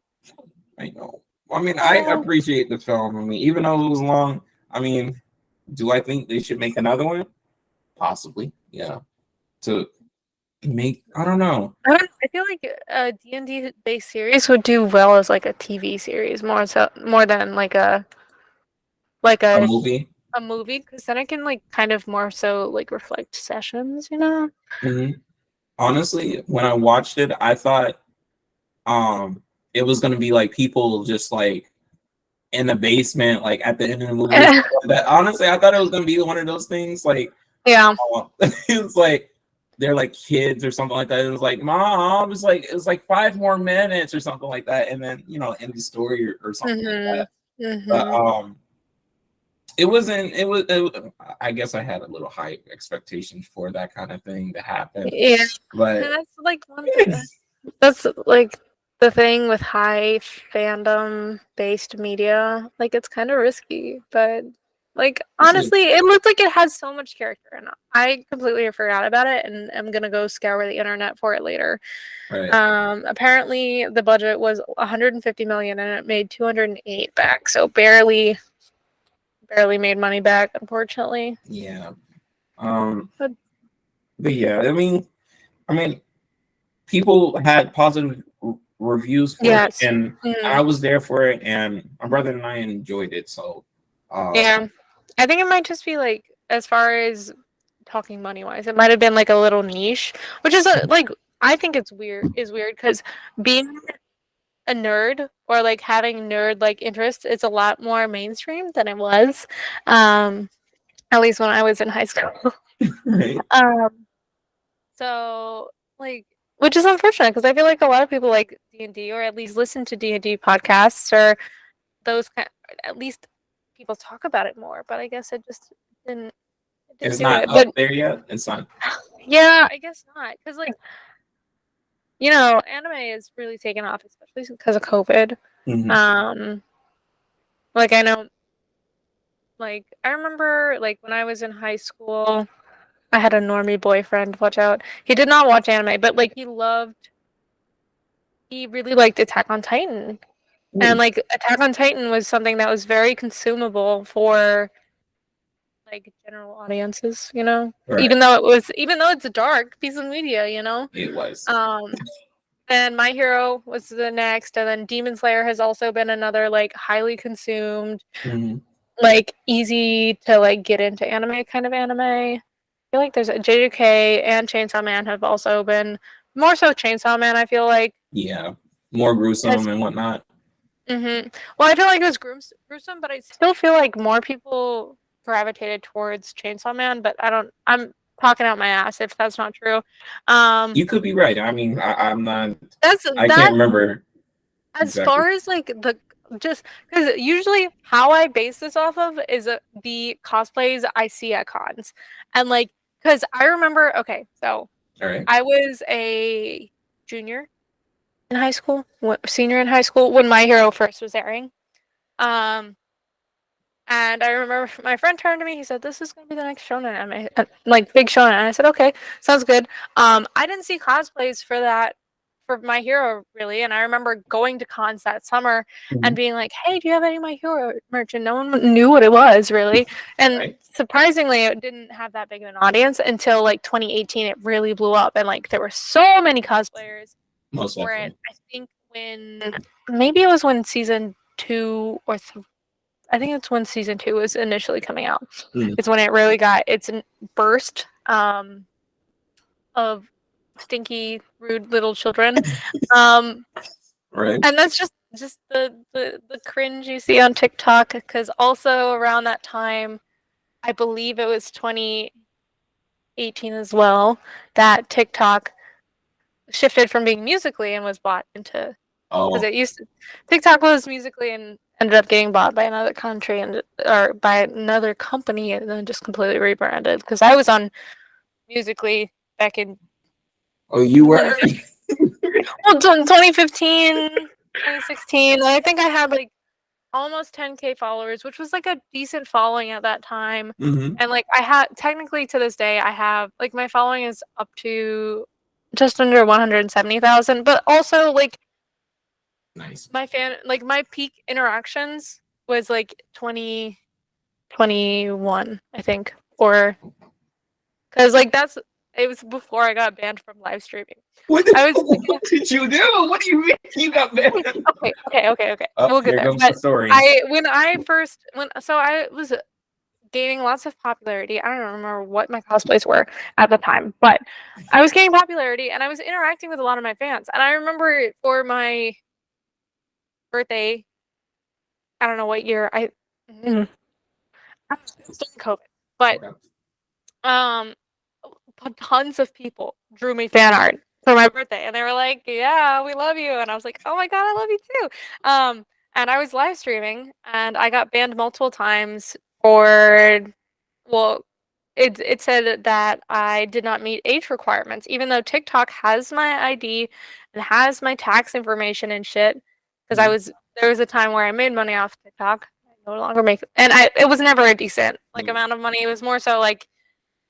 I know. I mean, I appreciate the film. I mean, even though it was long, I mean, do I think they should make another one? Possibly, yeah. To make, I don't know. I feel like a D&D based series would do well as like a TV series more than like A a movie. a movie, because then it can like kind of more so like reflect sessions, you know? Hmm. Honestly, when I watched it, I thought it was gonna be like people just like in the basement, like at the end of the movie. That honestly, I thought it was gonna be one of those things like Yeah. it was like they're like kids or something like that. It was like, Mom, it was like 5 more minutes or something like that, and then end the story or something like Mhm. that. But Mhm. it wasn't. I guess I had a little high expectations for that kind of thing to happen, Yeah. but And that's like the thing with high fandom based media. Like it's kind of risky, but like honestly, it looks like it has so much character, and I completely forgot about it, and I'm gonna go scour the internet for it later. right. Apparently the budget was 150 million, and it made 208 back, so barely made money back, unfortunately. Yeah. Um. But But yeah, I mean, people had positive reviews for it, yes. and I was there for it, and my brother and I enjoyed it. So, Yeah. I think it might just be like, as far as talking money wise, it might have been like a little niche, which is like, I think it's weird because being a nerd or like having nerd like interests is a lot more mainstream than it was, um, at least when I was in high school. right. um, so like, which is unfortunate because I feel like a lot of people like D&D, or at least listen to D&D podcasts, or those kind, at least people talk about it more, but I guess didn't it didn't It's do not it. up But there yet. It's not. yeah, I guess not, because like, anime is really taken off, especially because of COVID. Mhm. Um, like I know, like I remember, like when I was in high school, I had a normie boyfriend. Watch out, he did not watch anime, but like he really liked Attack on Titan, and Ooh, like Attack on Titan was something that was very consumable for like general audiences, right. even though it's a dark piece of media. It was. Um, and My Hero was the next, and then Demon Slayer has also been another like highly consumed, Mhm. like easy to like get into anime kind of anime. I feel like there's a JJK and Chainsaw Man have also been more so Chainsaw Man. I feel like Yeah, more has gruesome and whatnot. Well, I feel like it was gruesome, but I still feel like more people gravitated towards Chainsaw Man. But I'm talking out my ass if that's not true. Um, You could be right. I mean, I'm not. that's I can't that remember as exactly. far as like the just because usually how I base this off of is the cosplays I see at cons, and like because I remember. Okay, so All right. I was a junior in high school, senior in high school when My Hero first was airing. Um, And I remember my friend turned to me. He said, "This is going to be the next shonen anime, like big shonen." And I said, "Okay, sounds good." I didn't see cosplays for that for My Hero really, and I remember going to cons that summer and Mhm. being like, "Hey, do you have any My Hero merch?" And no one knew what it was really. And Right. surprisingly, it didn't have that big of an audience until like 2018. It really blew up, and like there were so many cosplayers Most for it. definitely. I think when maybe it was when season two or I think it's when season two was initially coming out. Mm. It's when it really got its burst of stinky, rude little children. Um, Right. and that's just the cringe you see on TikTok. Because also around that time, I believe it was 2018 as well, that TikTok shifted from being Musically and was bought into, because Oh, TikTok was Musically and ended up getting bought by another country and or by another company and then just completely rebranded. Because I was on Musically back in oh, you were. 2015, 2016. I think I had like almost 10K followers, which was like a decent following at that time. Mm-hmm. And like I had technically to this day, I have like my following is up to just under 170,000, but also like Nice. my peak interactions was like 2021, I think, or because like it was before I got banned from live streaming. What, I was what did you do? What do you mean you got banned? okay. Oh, We'll get here there. goes the But story. I was gaining lots of popularity. I don't remember what my cosplays were at the time, but I was gaining popularity and I was interacting with a lot of my fans. And I remember for my birthday, I don't know what year mm, it was during COVID, but Okay. um tons of people drew me fan art for my birthday and they were like, "Yeah, we love you." And I was like, "Oh my god, I love you too." And I was live streaming and I got banned multiple times for well, it said that I did not meet age requirements, even though TikTok has my ID and has my tax information and shit. Because Mhm. there was a time where I made money off TikTok. I no longer make, and it was never a decent like Mm. amount of money. It was more so like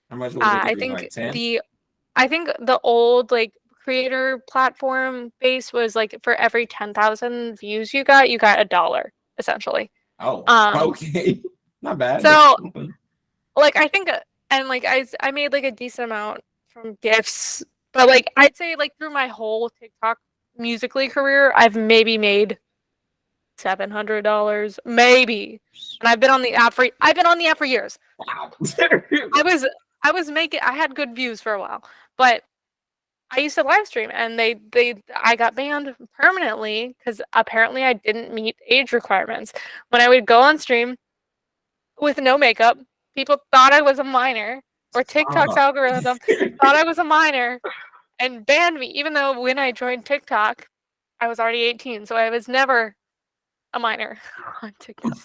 How much would it I be? think Like 10? the old like creator platform base was like for every 10,000 views you got $1 essentially. Oh, Um, okay. Not bad. That's so something. like I think and like I made like a decent amount from gifts, but like I'd say like through my whole TikTok musically career, I've maybe made $700 maybe. And I've been on the app for years. Wow. I was I had good views for a while, but I used to live stream and I got banned permanently because apparently I didn't meet age requirements. When I would go on stream with no makeup, people thought I was a minor, or TikTok's Ah. algorithm thought I was a minor and banned me, even though when I joined TikTok, I was already 18, so I was never a minor on TikTok.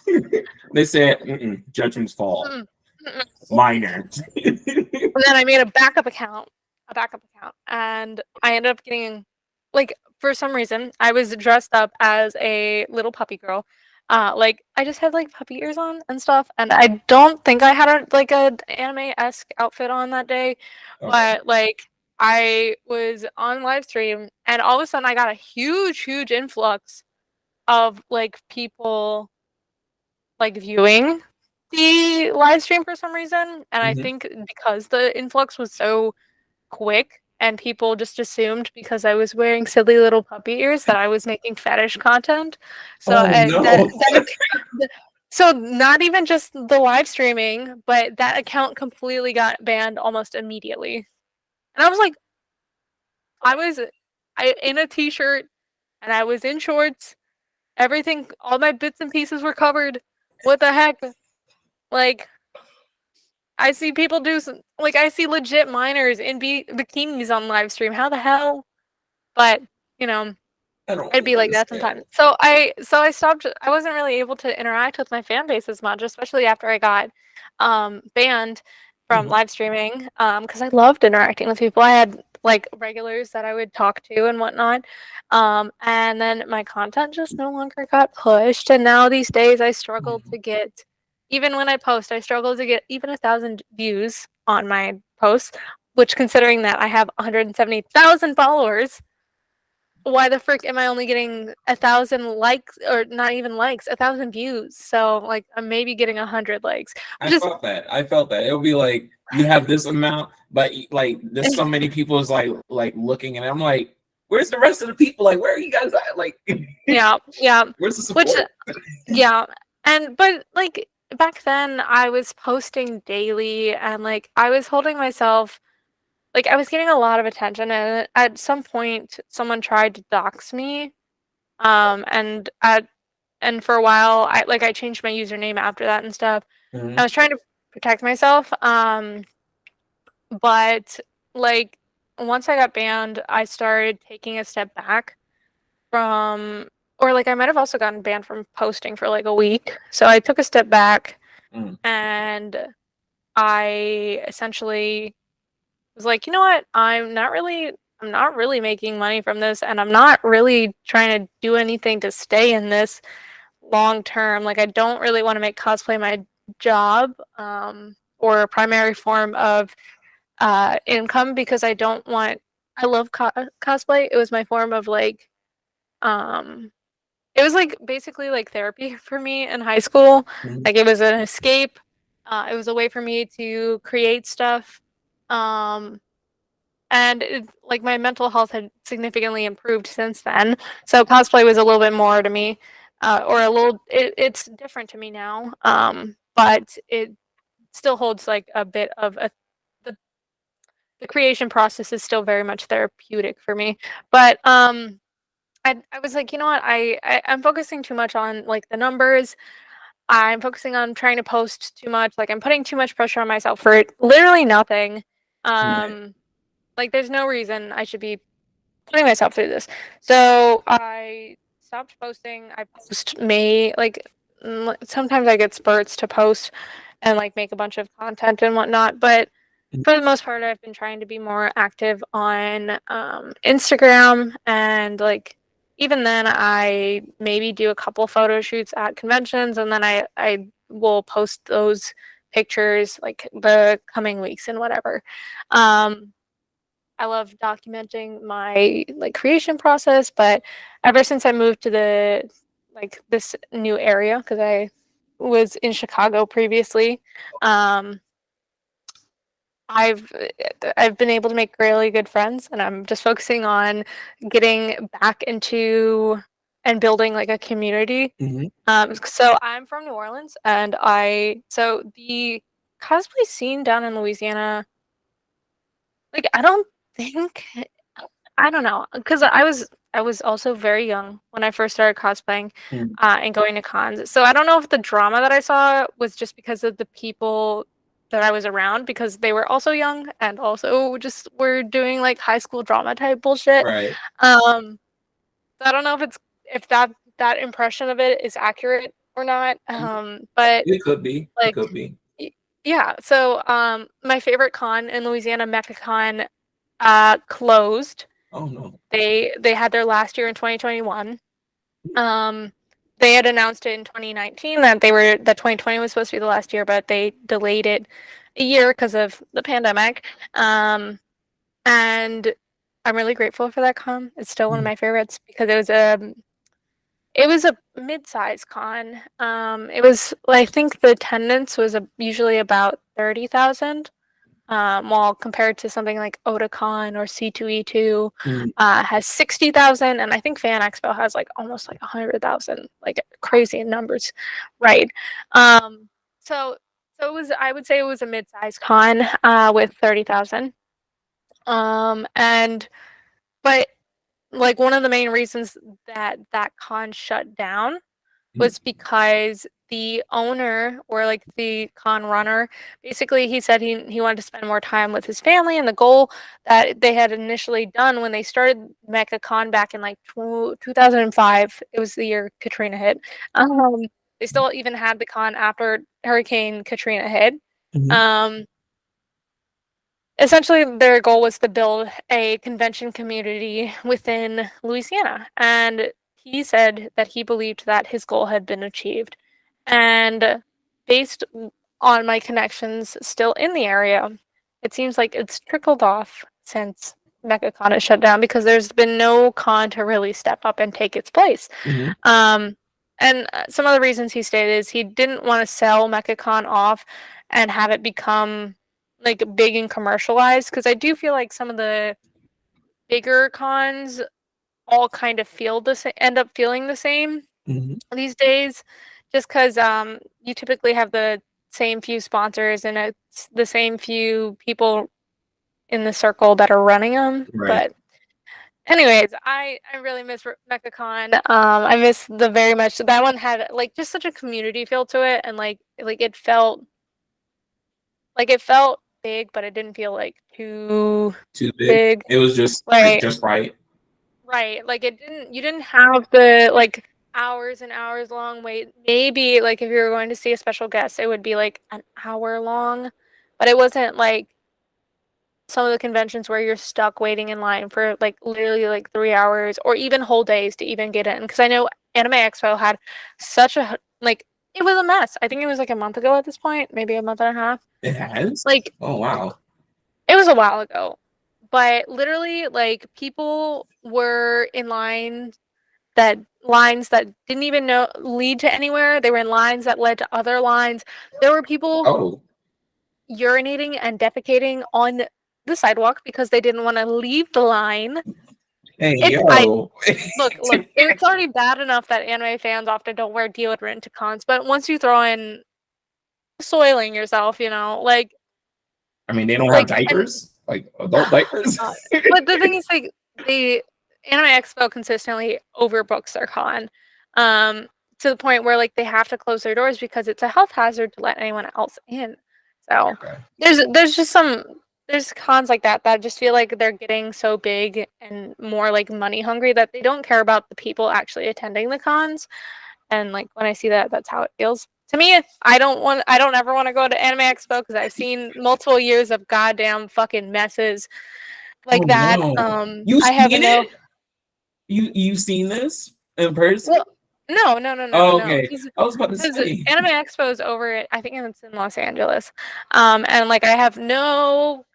They said, judgments fall. Mm-mm, mm-mm. Minor. And then I made a backup account, and I ended up getting, like, for some reason, I was dressed up as a little puppy girl. Like I just had like puppy ears on and stuff, and I don't think I had a anime-esque outfit on that day, Okay. but like I was on live stream, and all of a sudden I got a huge influx of like people like viewing the live stream for some reason, and I Mhm. think because the influx was so quick and people just assumed because I was wearing silly little puppy ears that I was making fetish content. So Oh no. so not even just the live streaming, but that account completely got banned almost immediately. And I was like, I was in a t-shirt and I was in shorts. Everything, all my bits and pieces were covered. What the heck? Like I see people like I see legit minors in bikinis on live stream. How the hell? But you know, I don't it'd be like that understand. sometimes. So I stopped. I wasn't really able to interact with my fan base as much, especially after I got banned from Mhm. live streaming. Because I loved interacting with people. I had like regulars that I would talk to and whatnot. And then my content just no longer got pushed. And now these days I struggle to get, even when I post, I struggle to get even 1,000 views on my posts. Which, considering that I have 170,000 followers, why the frick am I only getting 1,000 likes, or not even likes, 1,000 views? So like I'm maybe getting 100 likes, I which is felt that. I felt that. It'll be like you have this amount, but like there's so many people is like looking, and I'm like, where's the rest of the people? Like, where are you guys at? Like, yeah, where's the which support? yeah, and but like back then I was posting daily and like I was holding myself, like I was getting a lot of attention, and at some point someone tried to dox me, and for a while I changed my username after that and stuff. I Mhm. was trying to protect myself, but like once I got banned, I started taking a step back from, or like I might have also gotten banned from posting for like a week. So I took a step back Mm. and I essentially was like, you know what? I'm not really making money from this, and I'm not really trying to do anything to stay in this. long term. Like I don't really want to make cosplay my job or a primary form of income because I don't want. I love cosplay. It was my form of like it was like basically like therapy for me in high school. Mhm. Like it was an escape. It was a way for me to create stuff. Um, and like my mental health had significantly improved since then. So cosplay was a little bit more to me, or a little. It's different to me now. But it still holds like a bit of a. The, the creation process is still very much therapeutic for me. But I was like, you know what? I'm focusing too much on like the numbers. I'm focusing on trying to post too much. Like I'm putting too much pressure on myself for literally nothing. Right. Um, like there's no reason I should be putting myself through this. So I stopped posting. I post May like sometimes I get spurts to post and like make a bunch of content and whatnot, but Mhm. for the most part, I've been trying to be more active on Instagram and like even then I maybe do a couple photo shoots at conventions and then I will post those pictures like the coming weeks and whatever. Um, I love documenting my like creation process, but ever since I moved to the like this new area because I was in Chicago previously, um, I've I've been able to make really good friends, and I'm just focusing on getting back into and building like a community. Mhm. So I'm from New Orleans, and so the cosplay scene down in Louisiana, like I don't think I don't know, because I was also very young when I first started cosplaying, Mhm. and going to cons. So I don't know if the drama that I saw was just because of the people that I was around, because they were also young and also just were doing like high school drama type bullshit. Right. Um, so I don't know if that impression of it is accurate or not. But It could be. It like, could be. y- yeah. So my favorite con in Louisiana, MechaCon, closed. Oh no. They had their last year in 2021. Um, they had announced it in 2019 that 2020 was supposed to be the last year, but they delayed it a year because of the pandemic. And I'm really grateful for that con. It's still one of Mhm. my favorites because it was a mid-size con. It was I think the attendance was usually about 30,000. While compared to something like Otakon or C2E2 Mhm. has 60,000, and I think Fan Expo has like almost like 100,000, like crazy in numbers, right? Um, so so it was I would say it was a mid-sized con with 30,000. And but like one of the main reasons that that con shut down Mhm. was because the owner or like the con runner basically he said he wanted to spend more time with his family, and the goal that they had initially done when they started MechaCon back in like 2005, it was the year Katrina hit. um they still even had the con after Hurricane Katrina hit. Mhm. um Essentially, their goal was to build a convention community within Louisiana. And he said that he believed that his goal had been achieved. And based on my connections still in the area, it seems like it's trickled off since MechaCon has shut down because there's been no con to really step up and take its place. Mhm. Um, and some of the reasons he stated is he didn't want to sell MechaCon off and have it become like big and commercialized, because I do feel like some of the bigger cons all kind of end up feeling the same Mhm. these days, just because you typically have the same few sponsors and it's the same few people in the circle that are running them. Right. But anyways, I really miss MechaCon. I miss the very much that one had like just such a community feel to it, and like it felt big, but it didn't feel like too Too big. big. It was just like Right, just right. right. Like you didn't have the like hours and hours long wait. Maybe like if you were going to see a special guest, it would be like an hour long, but it wasn't like some of the conventions where you're stuck waiting in line for like literally like 3 hours or even whole days to even get in. Because I know Anime Expo had such a like it was a mess. I think it was like a month ago at this point, maybe a month and a half. It has? Like Oh wow. it was a while ago. But literally like people were in lines that didn't even know lead to anywhere. They were in lines that led to other lines. There were people Oh. urinating and defecating on the sidewalk because they didn't want to leave the line. Hey It's I yo. look, it's already bad enough that anime fans often don't wear deodorant to cons, but once you throw in soiling yourself, like I mean, they don't have and diapers, like adult diapers. but the thing is, like, the Anime Expo consistently overbooks their con, to the point where like they have to close their doors because it's a health hazard to let anyone else in. So Okay. there's just there's cons like that that just feel like they're getting so big and more like money hungry that they don't care about the people actually attending the cons. And like when I see that, that's how it feels to me. I don't ever want to go to Anime Expo because I've seen multiple years of goddamn fucking messes Oh like that. no. You I have seen no. it? You seen this in person? Well, Oh, no. okay. I was about to Because say. Anime Expo is over. I think it's in Los Angeles, and like I have no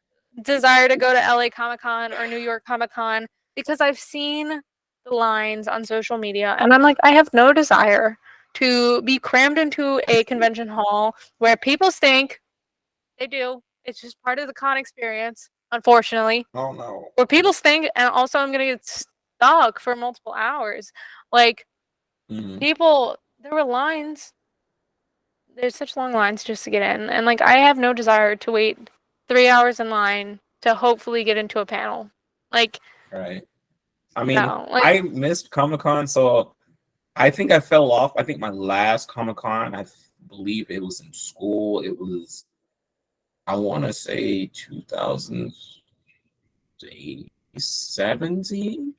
desire to go to LA Comic Con or New York Comic Con because I've seen the lines on social media, and I'm like, I have no desire to be crammed into a convention hall where people stink. They do. It's just part of the con experience, unfortunately. Oh no. Where people stink, and also I'm gonna get stuck for multiple hours. Like Mhm. people, there were lines. There's such long lines just to get in, and like I have no desire to wait 3 hours in line to hopefully get into a panel. Like Right. I mean, no, like I missed Comic Con, so I think I fell off. I think my last Comic Con, believe it was in school. It was, I want to say 2017,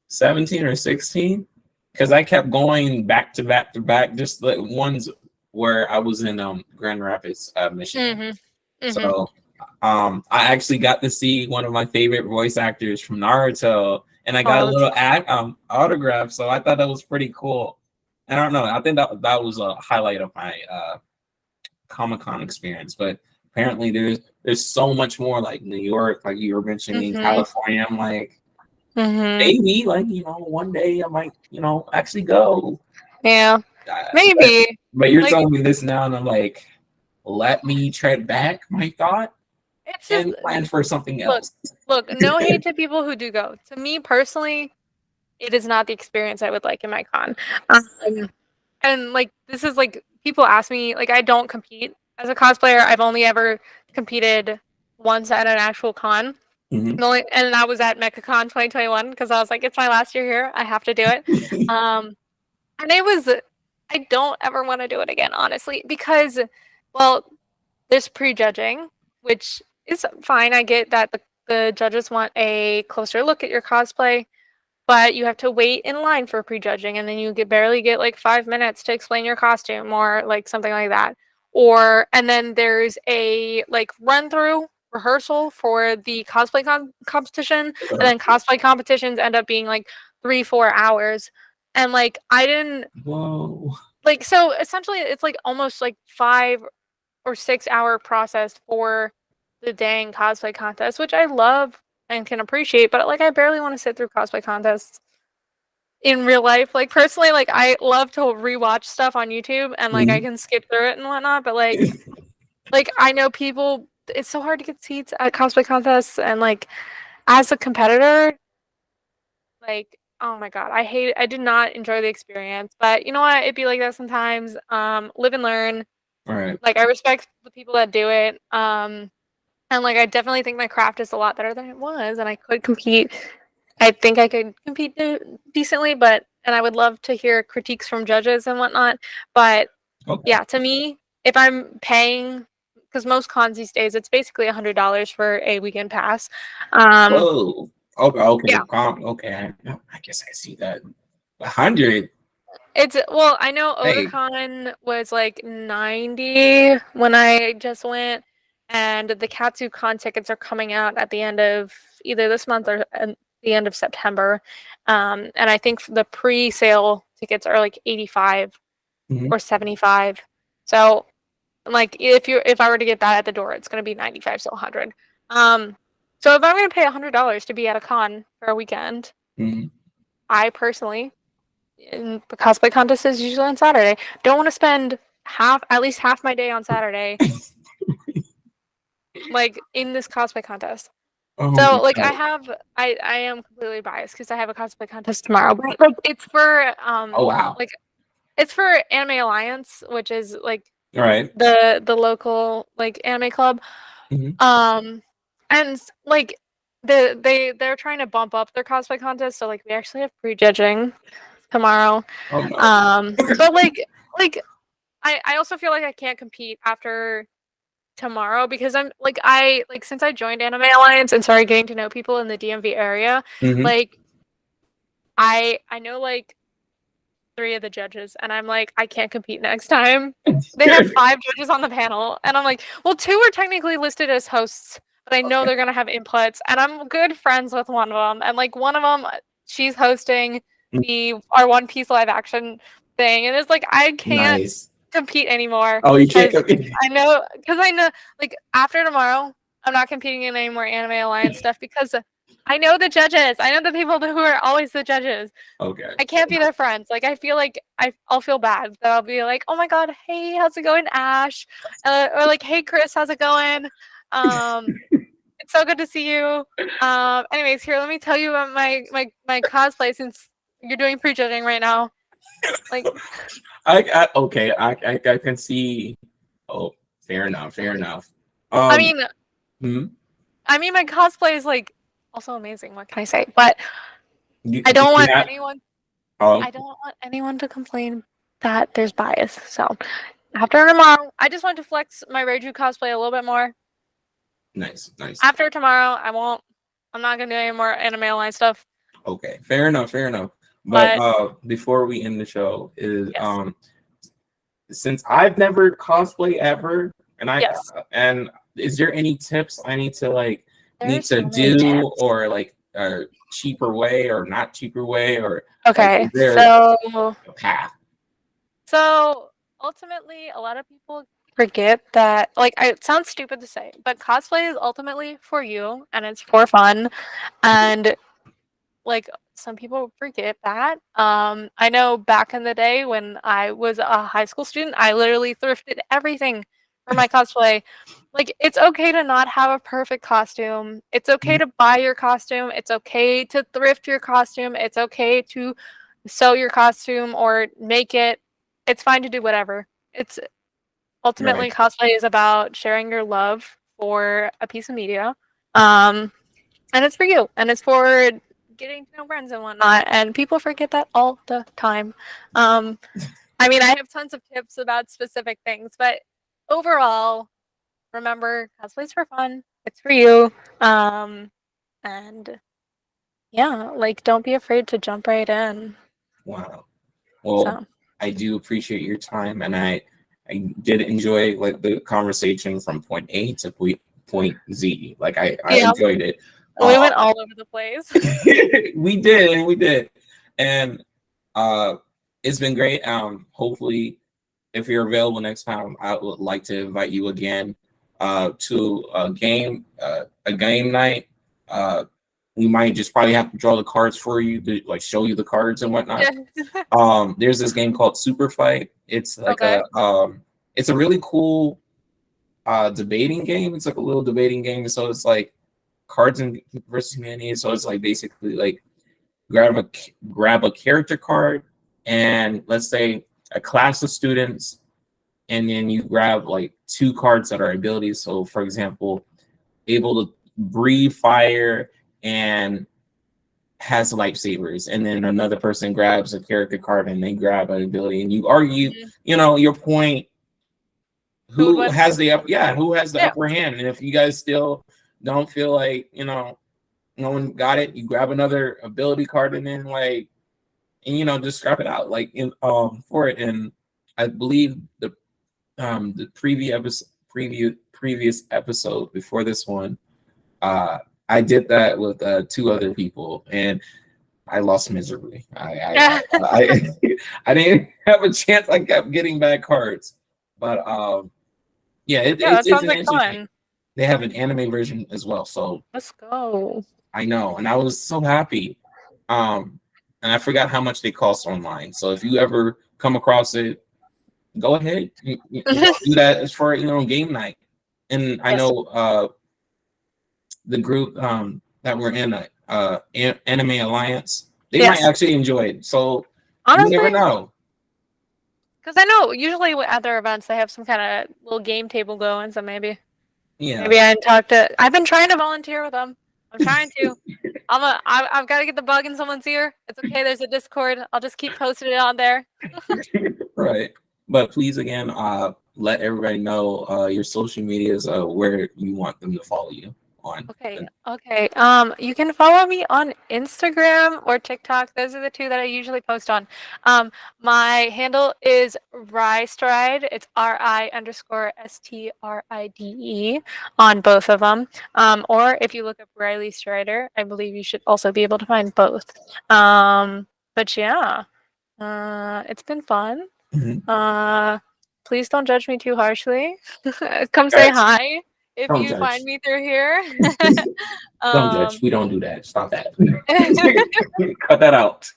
17 or 16, because I kept going back to back to back. Just the ones where I was in Grand Rapids, Michigan. So I actually got to see one of my favorite voice actors from Naruto, and I got a oh, little autograph. So I thought that was pretty cool. I don't know. I think that was a highlight of my Comic Con experience. But apparently, there's so much more, like New York, like you were mentioning, California. I'm like, maybe, like, one day I might, actually go. yeah, maybe. But you're Like telling me this now, and I'm like, let me tread back my thought it's just and plan for something look, else. no hate to people who do go. To me personally, it is not the experience I would like in my con. And like this is like people ask me like I don't compete as a cosplayer. I've only ever competed once at an actual con. Mhm. And that was at MechaCon 2021 because I was like, it's my last year here. I have to do it. And it was I don't ever want to do it again, honestly, because well, there's prejudging, which is fine. I get that the judges want a closer look at your cosplay, but you have to wait in line for prejudging, and then you barely get like 5 minutes to explain your costume or like something like that. And then there's a like run through rehearsal for the cosplay competition, and then cosplay competitions end up being like 3-4 hours, and like I didn't Whoa. like so essentially it's like almost like 5 or 6 hour process for the dang cosplay contest, which I love and can appreciate, but like I barely want to sit through cosplay contests in real life. Like personally, like I love to rewatch stuff on YouTube and like I Mhm. can skip through it and whatnot, but like I know people it's so hard to get seats at cosplay contests and like as a competitor, like oh my god, I did not enjoy the experience. But you know what? It'd be like that sometimes. Live and learn. All right. Like I respect the people that do it. And like I definitely think my craft is a lot better than it was, and I could compete. I think I could compete decently, and I would love to hear critiques from judges and whatnot. But Okay. yeah, to me, if I'm paying, because most cons these days, it's basically $100 for a weekend pass. Whoa. Okay. Okay. Yeah, Okay. I guess I see that. 100. well, I know Hey. Otakon was like 90 when I just went, and the KatsuCon tickets are coming out at the end of either this month or the end of September. And I think the pre-sale tickets are like 85 Mhm. or 75. So like if I were to get that at the door, it's gonna be 95 to 100. So if I'm gonna pay $100 to be at a con for a weekend, Mhm. I personally, and the cosplay contest is usually on Saturday, don't want to spend at least half my day on Saturday like in this cosplay contest. Oh So my like God. I am completely biased because I have a cosplay contest tomorrow, but like it's for Oh wow. like it's for Anime Alliance, which is like All right. the local like anime club. Mhm. And like they're trying to bump up their cosplay contest, so like we actually have prejudging tomorrow. Oh no. But like I also feel like I can't compete after tomorrow because I'm like I like since I joined Anime Alliance and started getting to know people in the DMV area, Mhm. like I know like 3 of the judges and I'm like I can't compete next time. They have 5 judges on the panel and I'm like, well 2 are technically listed as hosts, but I know Okay. they're going to have inputs and I'm good friends with one of them and like one of them she's hosting the our One Piece live action thing and it's like I can't Nice. compete anymore Oh, you can't because go. I know like after tomorrow I'm not competing in any more Anime Alliance stuff because I know the judges. I know the people who are always the judges. Okay. I can't be their friends. Like I feel like I'll feel bad that I'll be like, oh my god, hey, how's it going, Ash? Or like, hey, Chris, how's it going? Um, it's so good to see you. Anyways, here, let me tell you about my cosplay since you're doing prejudging right now. Like, Okay. I can see. Oh, fair enough. Fair enough. I Um. mean, hmm, my cosplay is like also amazing. What can I say? But you, I don't you want have. anyone. Oh, I don't want anyone to complain that there's bias. So after tomorrow, I just want to flex my Reiju cosplay a little bit more. nice. Nice. After tomorrow, I won't. I'm not gonna do any more Anime Online stuff. Okay. Fair enough. Fair enough. But But before we end the show, is yes, since I've never cosplay ever, and yes, is there any tips I need there's to so many do, tips. or like a cheaper way or not cheaper way, or like Okay, is there so a path? so ultimately, a lot of people forget that. Like, it sounds stupid to say, but cosplay is ultimately for you, and it's for fun, and like some people forget that. I know back in the day when I was a high school student, I literally thrifted everything for my cosplay. Like it's okay to not have a perfect costume. It's okay to buy your costume. It's okay to thrift your costume. It's okay to sew your costume or make it. It's fine to do whatever. It's Right. ultimately cosplay is about sharing your love for a piece of media. Um and it's for you and it's for getting to know friends and whatnot and people forget that all the time. um I mean I have tons of tips about specific things but overall remember cosplay's for fun, it's for you. And yeah, like don't be afraid to jump right in. Wow. Well, So I do appreciate your time, and I did enjoy like the conversation from point A to point Z. Like I yeah, enjoyed it. we Uh, went all over the place. we did, and uh, it's been great. Hopefully, if you're available next time, I would like to invite you again to a game night. Uh, we might just probably have to draw the cards for you to like show you the cards and whatnot. Yeah. There's this game called Super Fight. It's like Okay. it's a really cool debating game. It's like a little debating game. So it's like cards and versus humanity. So it's like basically like grab a character card and let's say a class of students, and then you grab like 2 cards that are abilities. So for example, able to breathe fire and has lightsabers, and then another person grabs a character card and they grab an ability, and you argue, Mhm. your point, Who would who win? has who has the Yeah. upper hand, and if you guys still don't feel like no one got it, you grab another ability card and then just scrap it out like in for it. And I believe the previous episode before this one, uh I did that with 2 other people, and I lost miserably. I didn't have a chance. I kept getting bad cards, but yeah, Yeah, that it's sounds an like interesting thing. fun. They have an anime version as well, so Let's go. I know, and I was so happy. And I forgot how much they cost online. So if you ever come across it, go ahead, do that as for game night. And I Yes. know the group that we're in, Anime Alliance, they might Yes. actually enjoy it. So you never Honestly, know. because I know usually at their events they have some kind of little game table going, so maybe Yeah. I can talk to. I've been trying to volunteer with them. I'm trying to. I've got to get the bug in someone's ear. It's okay. There's a Discord. I'll just keep posting it on there. Right. But please again, let everybody know your social medias, where you want them to follow you on. Okay. Okay. You can follow me on Instagram or TikTok. Those are the two that I usually post on. My handle is Rystride. It's RI_STRIDE on both of them. Or if you look up Riley Strider, I believe you should also be able to find both. But yeah, it's been fun. Mhm. Please don't judge me too harshly. Come say Guys, hi if don't you judge. find me through here. Don't judge. um, We don't do that. Stop that. Cut that out.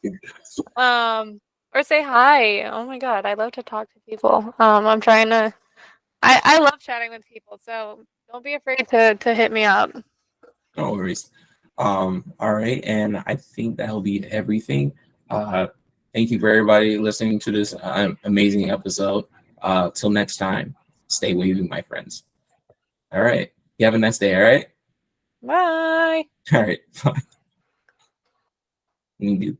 or say hi. Oh my god, I love to talk to people. I'm trying to. I love chatting with people, so don't be afraid to hit me up. No worries. All right, and I think that'll be everything. Thank you for everybody listening to this amazing episode. Till next time, stay wavy, my friends. All right. You have a nice day, all right? Bye. All right, bye. You do